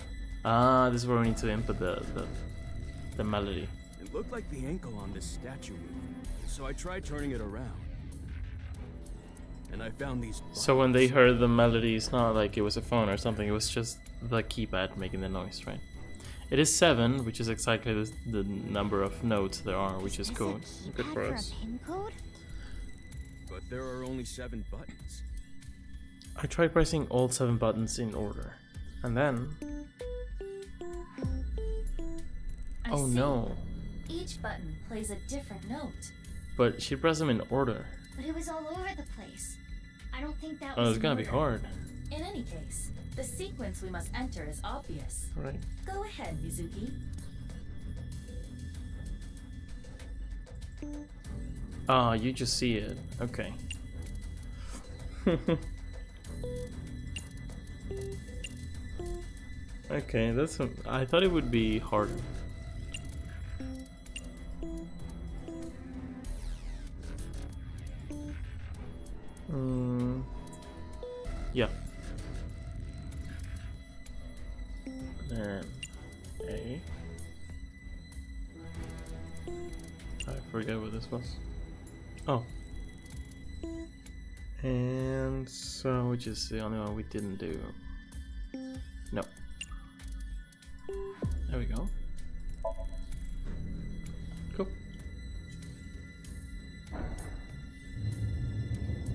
This is where we need to input the melody. It looked like the ankle on this statue moved, so I tried turning it around. And I found these buttons. So when they heard the melody, it's not like it was a phone or something, it was just the keypad making the noise, right? It is 7, which is exactly the number of notes there are, which is cool. Good for us. A pin code? But there are only 7 buttons. I tried pressing all 7 buttons in order. And then... Oh no. Each button plays a different note. But she pressed them in order. But it was all over the place. I don't think that was. Oh, it's gonna be hard. In any case, the sequence we must enter is obvious. Right. Go ahead, Mizuki. Ah, you just see it. Okay. Okay, that's. I thought it would be harder. Yeah. Then A. I forget what this was. Oh. And so, which is the only one we didn't do. No. There we go. Cool.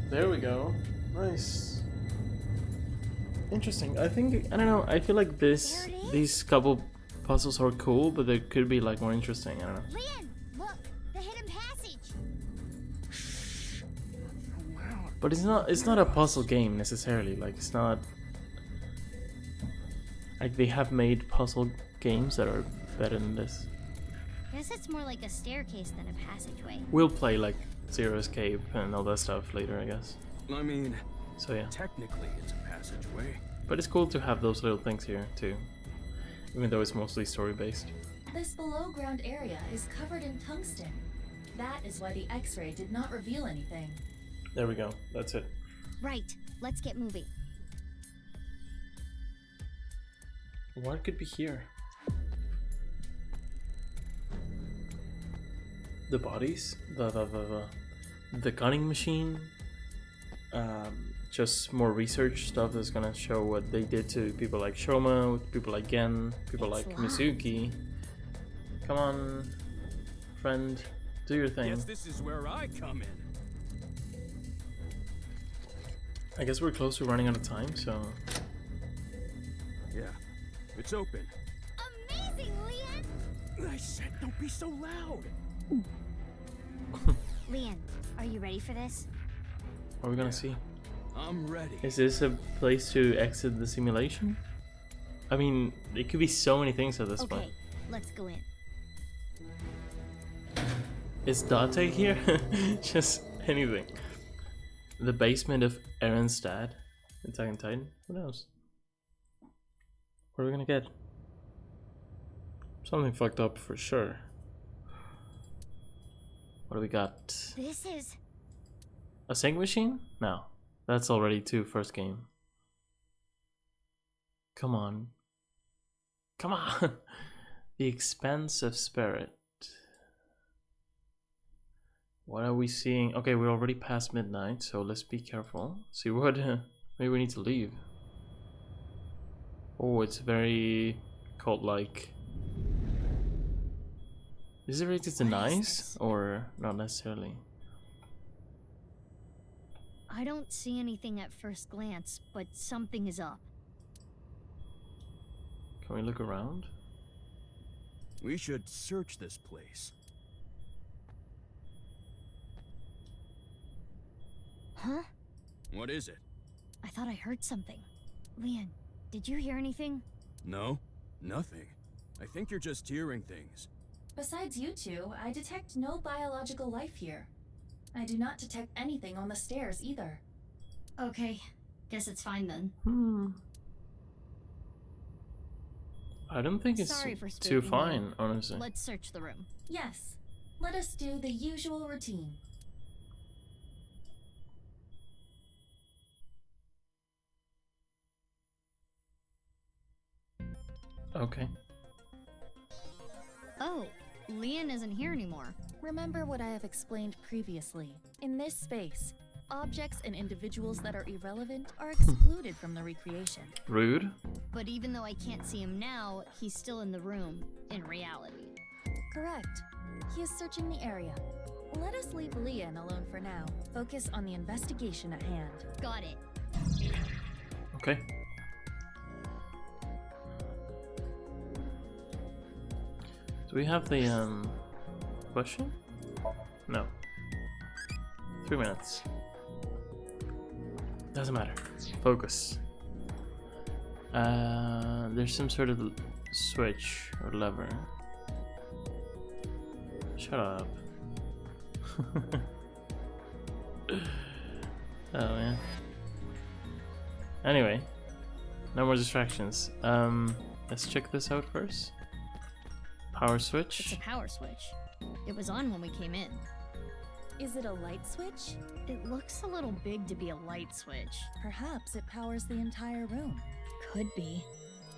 There we go. Nice. Interesting. I think, I don't know, I feel like these couple puzzles are cool, but they could be like more interesting, I don't know. Leon, look, the hidden passage. But it's not a puzzle game necessarily, like it's not like they have made puzzle games that are better than this. Guess it's more like a staircase than a passageway. We'll play like Zero Escape and all that stuff later, I guess. I mean, so yeah. Technically it's a passageway. But it's cool to have those little things here too. Even though it's mostly story based. This below ground area is covered in tungsten. That is why the X-ray did not reveal anything. There we go. That's it. Right. Let's get moving. What could be here? The bodies? The gunning machine? Just more research stuff that's gonna show what they did to people like Shoma, people like Gen, people like Mizuki. Come on, friend, do your thing. Guess this is where I come in. I guess we're close to running out of time, so... Yeah, it's open. Amazing, Leon! I said don't be so loud. Leon, are you ready for this? What are we gonna see? I'm ready. Is this a place to exit the simulation? I mean, it could be so many things at this point. Okay, let's go in. Is Date here? Just anything. The basement of Aaron's dad. Attack on Titan? Who knows? What are we gonna get? Something fucked up for sure. What do we got? This is... A sync machine? No. That's already 2 first game. Come on. Come on! The Expanse of Spirit. What are we seeing? Okay, we're already past midnight, so let's be careful. See what... maybe we need to leave. Oh, it's very cult-like. Is it rated to nice? Or not necessarily? I don't see anything at first glance, but something is up. Can we look around? We should search this place. Huh? What is it? I thought I heard something. Leon, did you hear anything? No, nothing. I think you're just hearing things. Besides you two, I detect no biological life here. I do not detect anything on the stairs either. Okay, guess it's fine then. I don't think it's Sorry for too spooking fine, you. honestly. Let's search the room. Yes, let us do the usual routine. Okay. Oh, Leon isn't here anymore. Remember what I have explained previously. In this space, objects and individuals that are irrelevant are excluded from the recreation. Rude. But even though I can't see him now, he's still in the room, in reality. Correct. He is searching the area. Let us leave Leon alone for now. Focus on the investigation at hand. Got it. Okay. Do we have the question? No. 3 minutes. Doesn't matter. Focus. There's some sort of switch or lever. Shut up. Oh man. Anyway, no more distractions. Let's check this out first. Power switch. It's a power switch. It was on when we came in. Is it a light switch? It looks a little big to be a light switch. Perhaps it powers the entire room. Could be.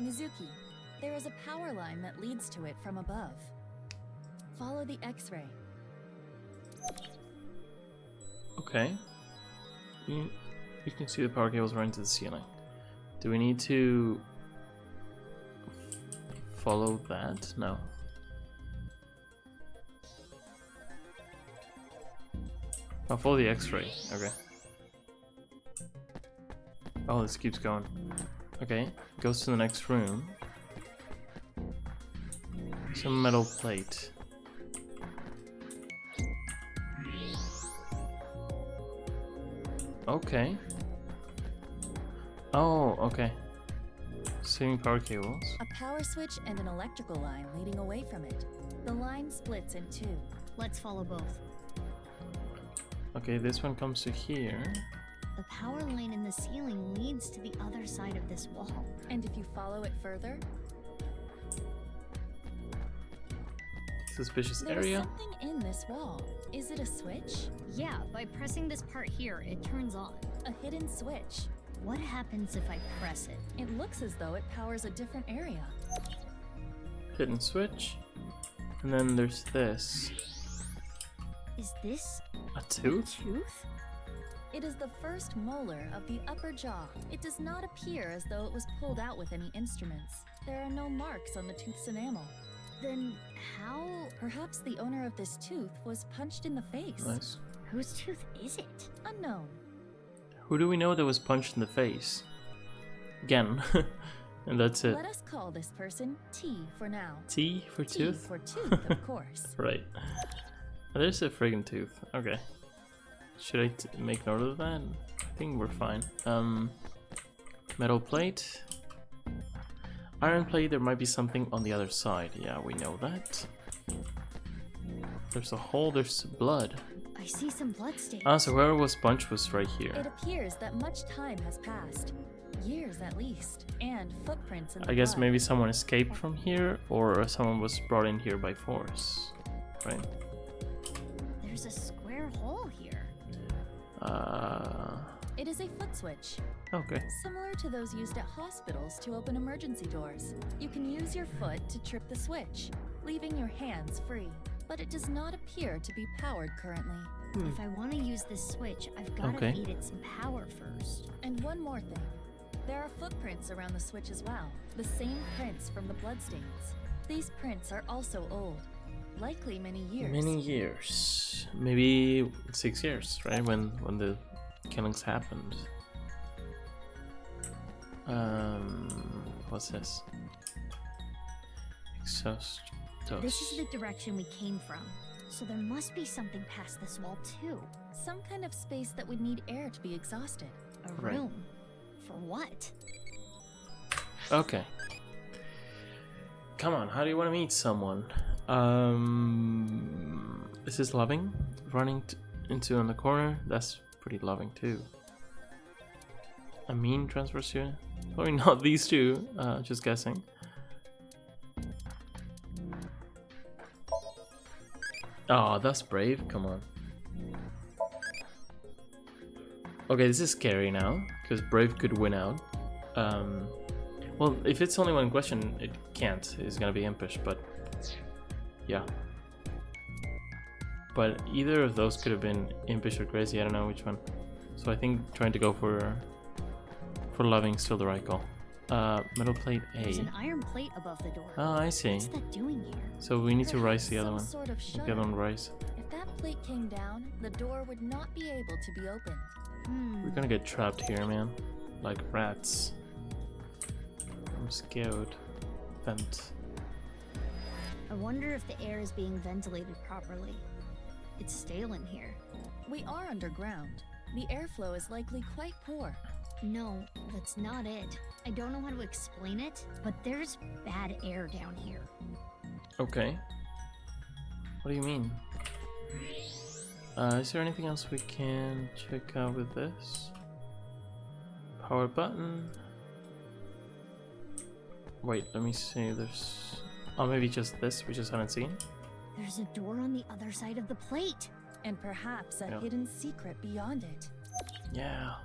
Mizuki, there is a power line that leads to it from above. Follow the X-ray. Okay. You can see the power cables running to the ceiling. Do we need to follow that? No. I'll follow the X-ray. Okay. Oh, this keeps going. Okay, goes to the next room. Some metal plate. Okay. Oh, okay. Saving power cables. A power switch and an electrical line leading away from it. The line splits in two. Let's follow both. Okay, this one comes to here. The power line in the ceiling leads to the other side of this wall. And if you follow it further, suspicious there's area. something in this wall. Is it a switch? Yeah, by pressing this part here, it turns on. A hidden switch. What happens if I press it? It looks as though it powers a different area. Hidden switch. And then there's this. Is this a tooth? Tooth? It is the first molar of the upper jaw. It does not appear as though it was pulled out with any instruments. There are no marks on the tooth's enamel. Then how? Perhaps the owner of this tooth was punched in the face. Nice. Whose tooth is it? Unknown. Who do we know that was punched in the face? Again, And that's it. Let us call this person T for now. T for T tooth? for tooth, of course. Right. There's a friggin' tooth. Okay. Should I make note of that? I think we're fine. Metal plate. Iron plate, there might be something on the other side. Yeah, we know that. There's a hole, there's blood. I see some bloodstains. Ah, so whoever was punched was right here. It appears that much time has passed. Years at least. And footprints in the I guess blood. maybe someone escaped from here, or someone was brought in here by force. Right? There's a square hole here. It is a foot switch. Okay. Similar to those used at hospitals to open emergency doors. You can use your foot to trip the switch, leaving your hands free. But it does not appear to be powered currently. If I want to use this switch, I've got to feed it some power first. And one more thing. There are footprints around the switch as well. The same prints from the bloodstains. These prints are also old. Likely many years. Many years. Maybe 6 years, right? When the killings happened. What's this? Exhaust dust. This is the direction we came from. So there must be something past this wall too. Some kind of space that would need air to be exhausted. A Right. room. For what? Okay. Come on, how do you want to meet someone? Is this loving? Running into on the corner? That's pretty loving too. A mean transfer student? Probably not these two, just guessing. Oh, that's brave, come on. Okay, this is scary now, because brave could win out. Well, if it's only one question, it can't. It's gonna be impish, but yeah. But either of those could have been impish or crazy. I don't know which one. So I think trying to go for loving is still the right call. Metal plate A. There's an iron plate above the door. Oh, I see. What's that doing here? So we need to rise the other Some one. sort of Make the other one rise. If that plate came down, the door would not be able to be opened. We're gonna get trapped here, man. Like rats. I'm scared. Vent. I wonder if the air is being ventilated properly. It's stale in here. We are underground. The airflow is likely quite poor. No, that's not it. I don't know how to explain it, but there's bad air down here. Okay. What do you mean? Is there anything else we can check out with this? Power button. Wait, let me see. There's... Oh, maybe just this we just haven't seen? There's a door on the other side of the plate. And perhaps a Yeah. hidden secret beyond it. Yeah.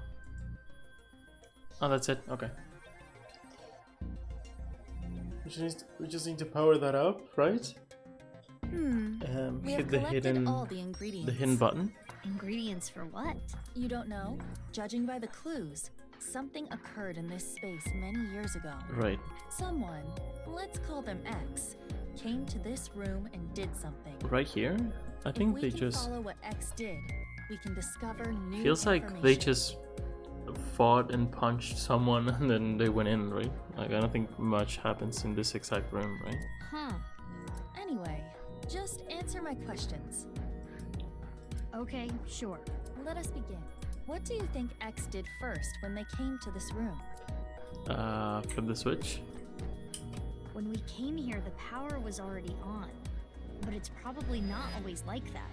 Oh, that's it. Okay. We just need to power that up, right? We Hit have the collected all the ingredients. hidden button. Ingredients for what? You don't know? Judging by the clues, something occurred in this space many years ago. Right. Someone, let's call them X, came to this room and did something. Right here? I think if they we can just... follow what X did, we can discover new Feels like they information. just fought and punched someone and then they went in, right? Like, I don't think much happens in this exact room, right? Huh. Anyway, just answer my questions. Okay, sure. Let us begin. What do you think X did first when they came to this room? Flip the switch. When we came here, the power was already on. But it's probably not always like that.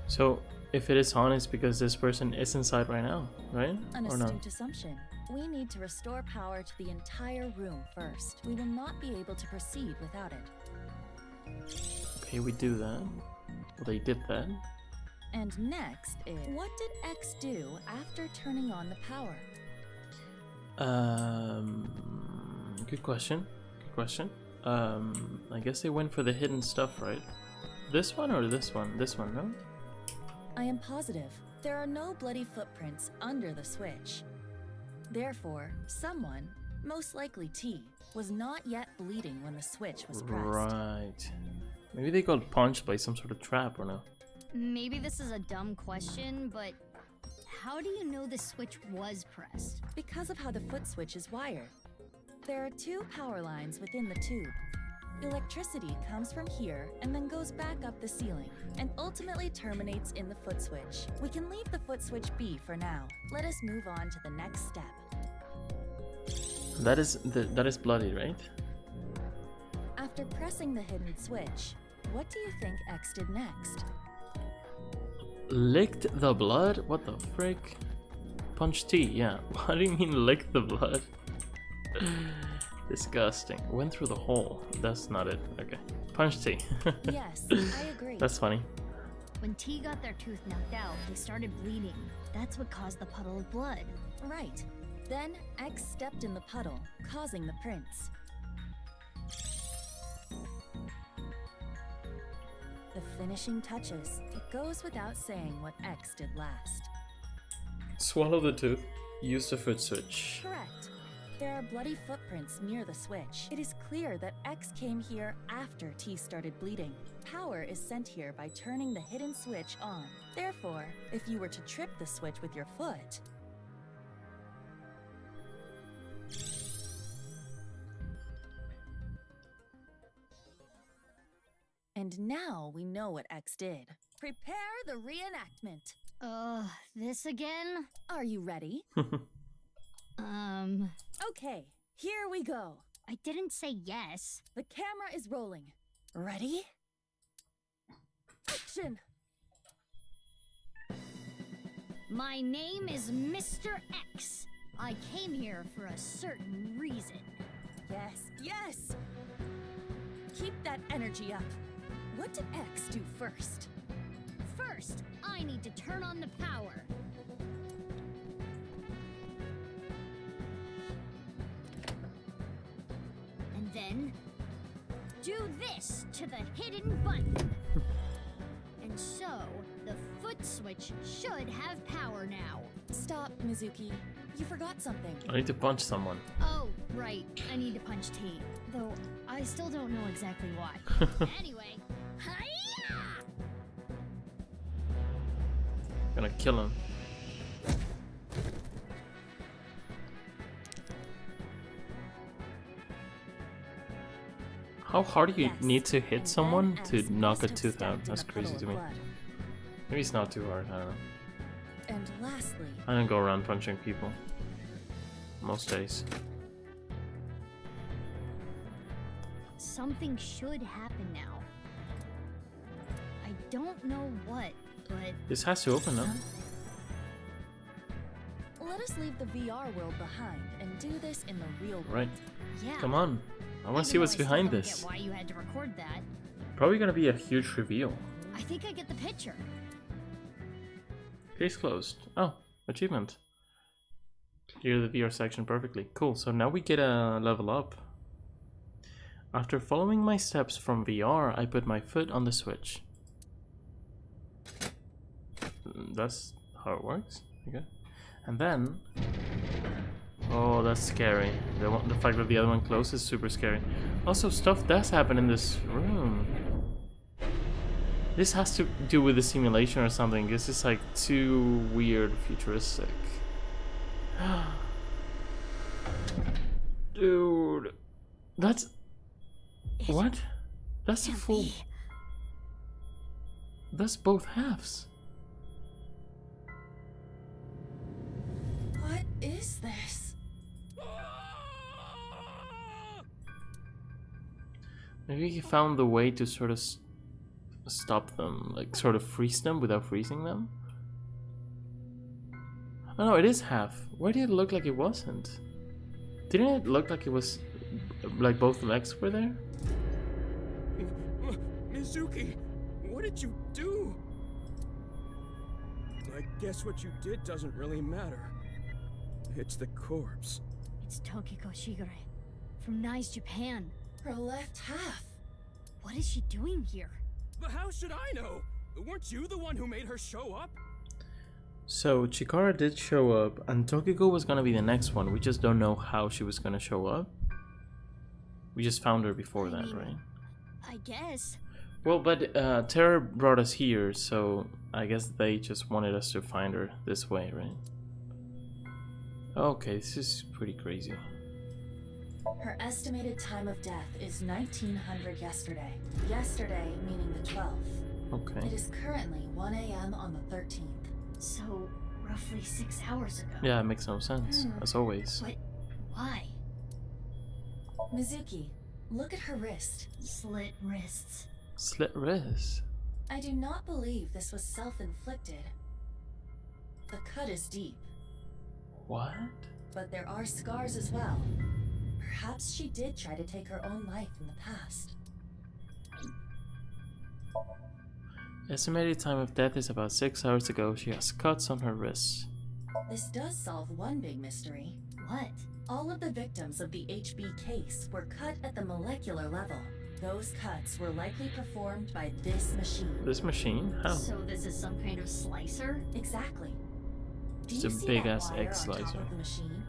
So, if it is on, it's because this person is inside right now, right? An Or no? astute assumption. We need to restore power to the entire room first. We will not be able to proceed without it. Okay, we do that. Well, they did that. And next is, what did X do after turning on the power? Good question. Good question. I guess they went for the hidden stuff, right? This one or this one? This one, no? I am positive. There are no bloody footprints under the switch. Therefore, someone, most likely T, was not yet bleeding when the switch was pressed. Right. Maybe they got punched by some sort of trap or no? Maybe this is a dumb question, but how do you know the switch was pressed? Because of how the foot switch is wired. There are 2 power lines within the tube. Electricity comes from here and then goes back up the ceiling, and ultimately terminates in the foot switch. We can leave the foot switch be for now. Let us move on to the next step. That is bloody, right? After pressing the hidden switch, what do you think X did next? Licked the blood? What the frick? Punch T, yeah. What do you mean lick the blood? Disgusting. Went through the hole. That's not it. Okay. Punch T. Yes, I agree. That's funny. When T got their tooth knocked out, they started bleeding. That's what caused the puddle of blood. Right. Then X stepped in the puddle, causing the prints. The finishing touches. It goes without saying what X did last. Swallow the tooth. Use the foot switch. Correct. There are bloody footprints near the switch. It is clear that X came here after T started bleeding. Power is sent here by turning the hidden switch on. Therefore, if you were to trip the switch with your foot, and now we know what X did. Prepare the reenactment. This again? Are you ready? Okay, here we go. I didn't say yes. The camera is rolling. Ready? Action! My name is Mr. X. I came here for a certain reason. Yes, yes! Keep that energy up. What did X do first? First, I need to turn on the power. And then, do this to the hidden button. And so, the foot switch should have power now. Stop, Mizuki. You forgot something. I need to punch someone. Oh, right. I need to punch T. Though, I still don't know exactly why. Anyway, hiya! Gonna kill him. How hard do you need to hit someone to knock a tooth out? That's crazy to me. Maybe it's not too hard, I don't know. And lastly, I don't go around punching people. Most days. Something should happen now. I don't know what, but... This has to open up. Let us leave the VR world behind and do this in the real world. Right. Yeah. Come on. I want to see what's behind this. Why you had to record that. Probably gonna be a huge reveal. I think I get the picture. Case closed. Oh, achievement. Clear the VR section perfectly. Cool, so now we get a level up. After following my steps from VR, I put my foot on the switch. That's how it works, okay. And then... Oh, that's scary. The fact that the other one closed is super scary. Also, stuff does happen in this room. This has to do with the simulation or something. This is like too weird, futuristic. Dude. That's... What? That's a full... That's both halves. What is this? Maybe he found the way to sort of stop them, like sort of freeze them without freezing them. Oh no, it is half. Why did it look like it wasn't? Didn't it look like it was, like both legs were there? Mizuki, what did you do? I guess what you did doesn't really matter. It's the corpse. It's Tokiko Shigure from Nice, Japan. Her left half. What is she doing here? But how should I know? Weren't you the one who made her show up? So Chikara did show up, and Tokiko was gonna be the next one. We just don't know how she was gonna show up. We just found her before that, right? I guess. Well, but Terror brought us here, so I guess they just wanted us to find her this way, right? Okay, this is pretty crazy. Her estimated time of death is 1900 yesterday. Yesterday meaning the 12th. Okay. It is currently 1 a.m. on the 13th. So, roughly 6 hours ago. Yeah, it makes no sense, as always. But why? Mizuki, look at her wrist. Slit wrists. Slit wrist? I do not believe this was self-inflicted. The cut is deep. What? But there are scars as well. Perhaps she did try to take her own life in the past. Estimated time of death is about 6 hours ago. She has cuts on her wrists. This does solve one big mystery. What? All of the victims of the HB case were cut at the molecular level. Those cuts were likely performed by this machine. This machine? How? So this is some kind of slicer? Exactly. Do It's you a see big that ass wire egg on top slicer. of the machine?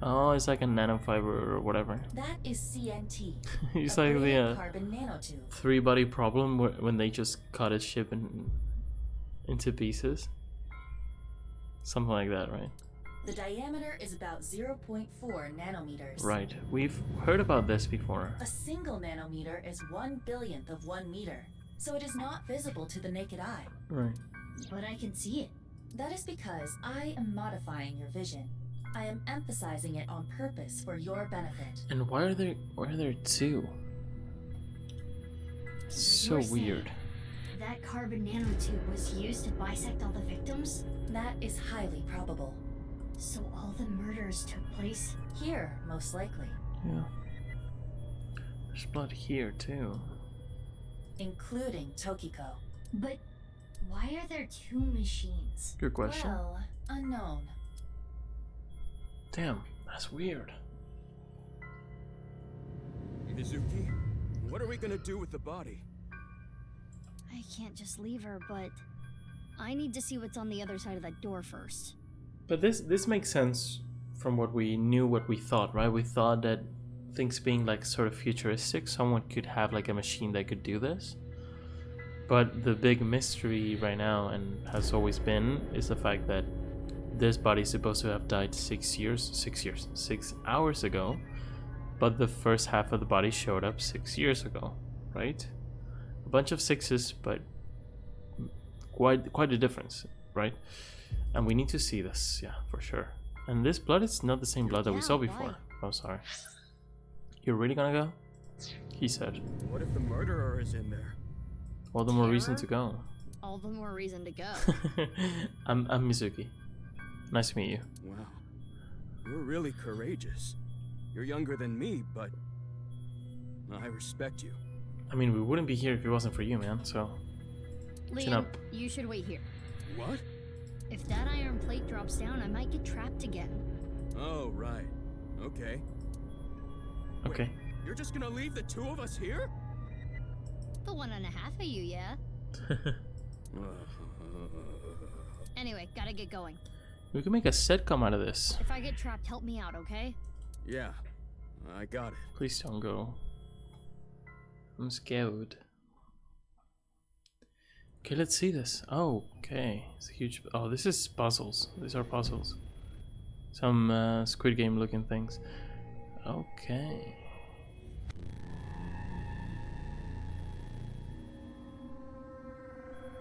Oh, it's like a nanofiber or whatever. That is CNT. It's a like the brilliant carbon nanotube. 3-body problem when they just cut a ship into pieces. Something like that, right? The diameter is about 0.4 nanometers. Right. We've heard about this before. A single nanometer is 1/1000th of 1 meter, so it is not visible to the naked eye. Right. But I can see it. That is because I am modifying your vision. I am emphasizing it on purpose for your benefit. And why are there two? So You're saying weird. That carbon nanotube was used to bisect all the victims? That is highly probable. So all the murders took place here, most likely. Yeah. There's blood here too. Including Tokiko. But why are there 2 machines? Good question. Well, unknown. Damn, that's weird. Mizuki, what are we gonna do with the body? I can't just leave her, but I need to see what's on the other side of that door first. But this makes sense from what we knew, what we thought, right? We thought that things being like sort of futuristic, someone could have like a machine that could do this. But the big mystery right now, and has always been, is the fact that this body is supposed to have died 6 hours ago, but the first half of the body showed up 6 years ago, right? A bunch of sixes, but quite a difference, right? And we need to see this, yeah, for sure. And this blood is not the same blood that we saw before. Oh, sorry. You're really gonna go? He said. What if the murderer is in there? All the more reason to go. All the more reason to go. I'm Mizuki. Nice to meet you. Wow. You're really courageous. You're younger than me, but I respect you. I mean, we wouldn't be here if it wasn't for you, man, so... Chin Liam, up. you should wait here. What? If that iron plate drops down, I might get trapped again. Oh, right. Okay. Okay. Wait, you're just gonna leave the 2 of us here? The 1.5 of you, yeah? Anyway, gotta get going. We can make a sitcom out of this. If I get trapped, help me out, okay? Yeah, I got it. Please don't go. I'm scared. Okay, let's see this. Oh, okay. It's a huge... Oh, this is puzzles. These are puzzles. Some Squid Game looking things. Okay.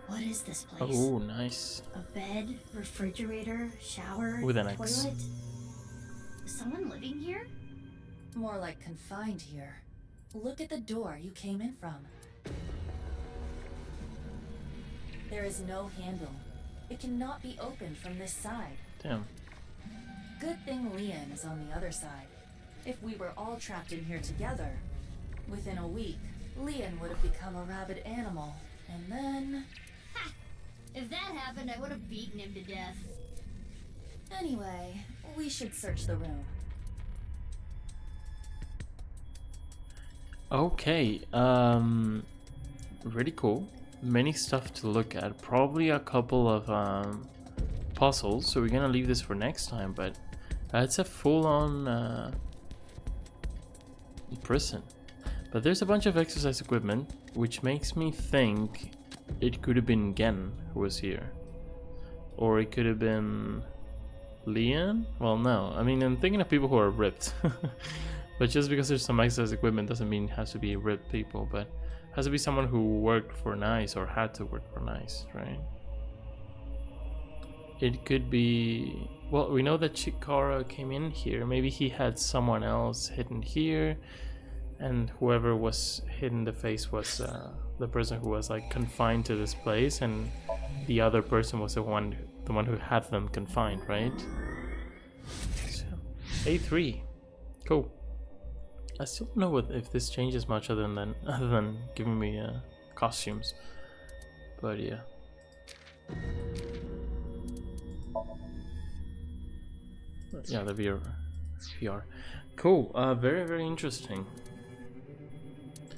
What is this place? Oh, nice. A bed, refrigerator, shower, With an toilet? X. Is someone living here? More like confined here. Look at the door you came in from. There is no handle. It cannot be opened from this side. Damn. Good thing Leon is on the other side. If we were all trapped in here together, within a week, Leon would have become a rabid animal, and then... Ha! If that happened, I would have beaten him to death. Anyway, we should search the room. Okay, really cool. Many stuff to look at. Probably a couple of puzzles, so we're gonna leave this for next time, but it's a full-on prison. But there's a bunch of exercise equipment, which makes me think it could have been Gen who was here. Or it could have been Leon? Well, no. I mean, I'm thinking of people who are ripped. But just because there's some excess equipment doesn't mean it has to be ripped people, but it has to be someone who worked for NICE or had to work for NICE, right? It could be... Well, we know that Chikara came in here. Maybe he had someone else hidden here, and whoever was hidden the face was the person who was like confined to this place, and the other person was the one who had them confined, right? So, A3. Cool. I still don't know if this changes much other than giving me costumes, but yeah. Yeah, the VR. Cool. Very, very interesting.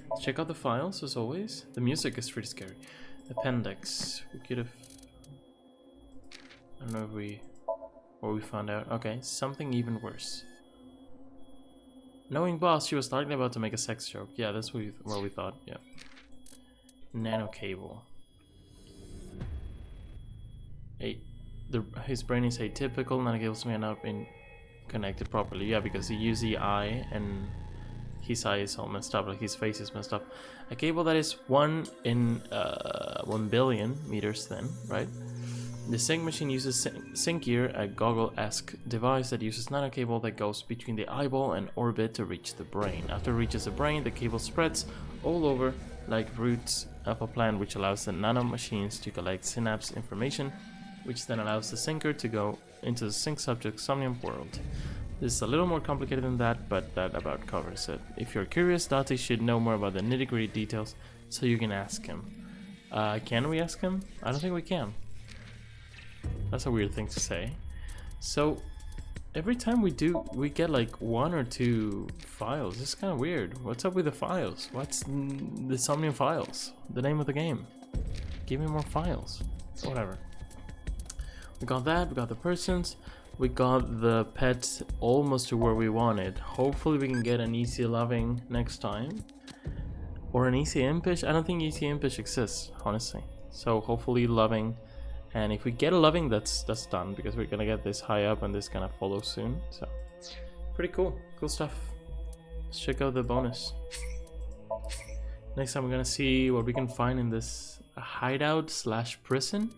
Let's check out the files as always. The music is pretty scary. Appendix. We could have. I don't know if what we found out. Okay, something even worse. Knowing boss, she was likely about to make a sex joke. Yeah, that's what we thought. Yeah. Nano cable. His brain is atypical. Nano cables may not have been connected properly. Yeah, because he used the eye and his eye is all messed up. Like his face is messed up. A cable that is 1 in 1 billion meters thin, right? The sync machine uses sync gear, a goggle-esque device that uses nano cable that goes between the eyeball and orbit to reach the brain. After it reaches the brain, the cable spreads all over like roots of a plant, which allows the nano machines to collect synapse information, which then allows the syncer to go into the sync subject Somnium world. This is a little more complicated than that, but that about covers it. If you're curious, Date should know more about the nitty-gritty details, so you can ask him. Can we ask him? I don't think we can. That's a weird thing to say. So every time we get like 1 or 2 files. It's kind of weird. What's up with the files? What's the Somnium files? The name of the game. Give me more files. Whatever. We got that. We got the persons. We got the pets almost to where we wanted. Hopefully we can get an easy loving next time. Or an easy impish. I don't think easy impish exists, honestly. So hopefully loving. And if we get a loving, that's done, because we're gonna get this high up and this gonna follow soon. So pretty cool. Cool stuff. Let's check out the bonus. Next time we're gonna see what we can find in this hideout / prison.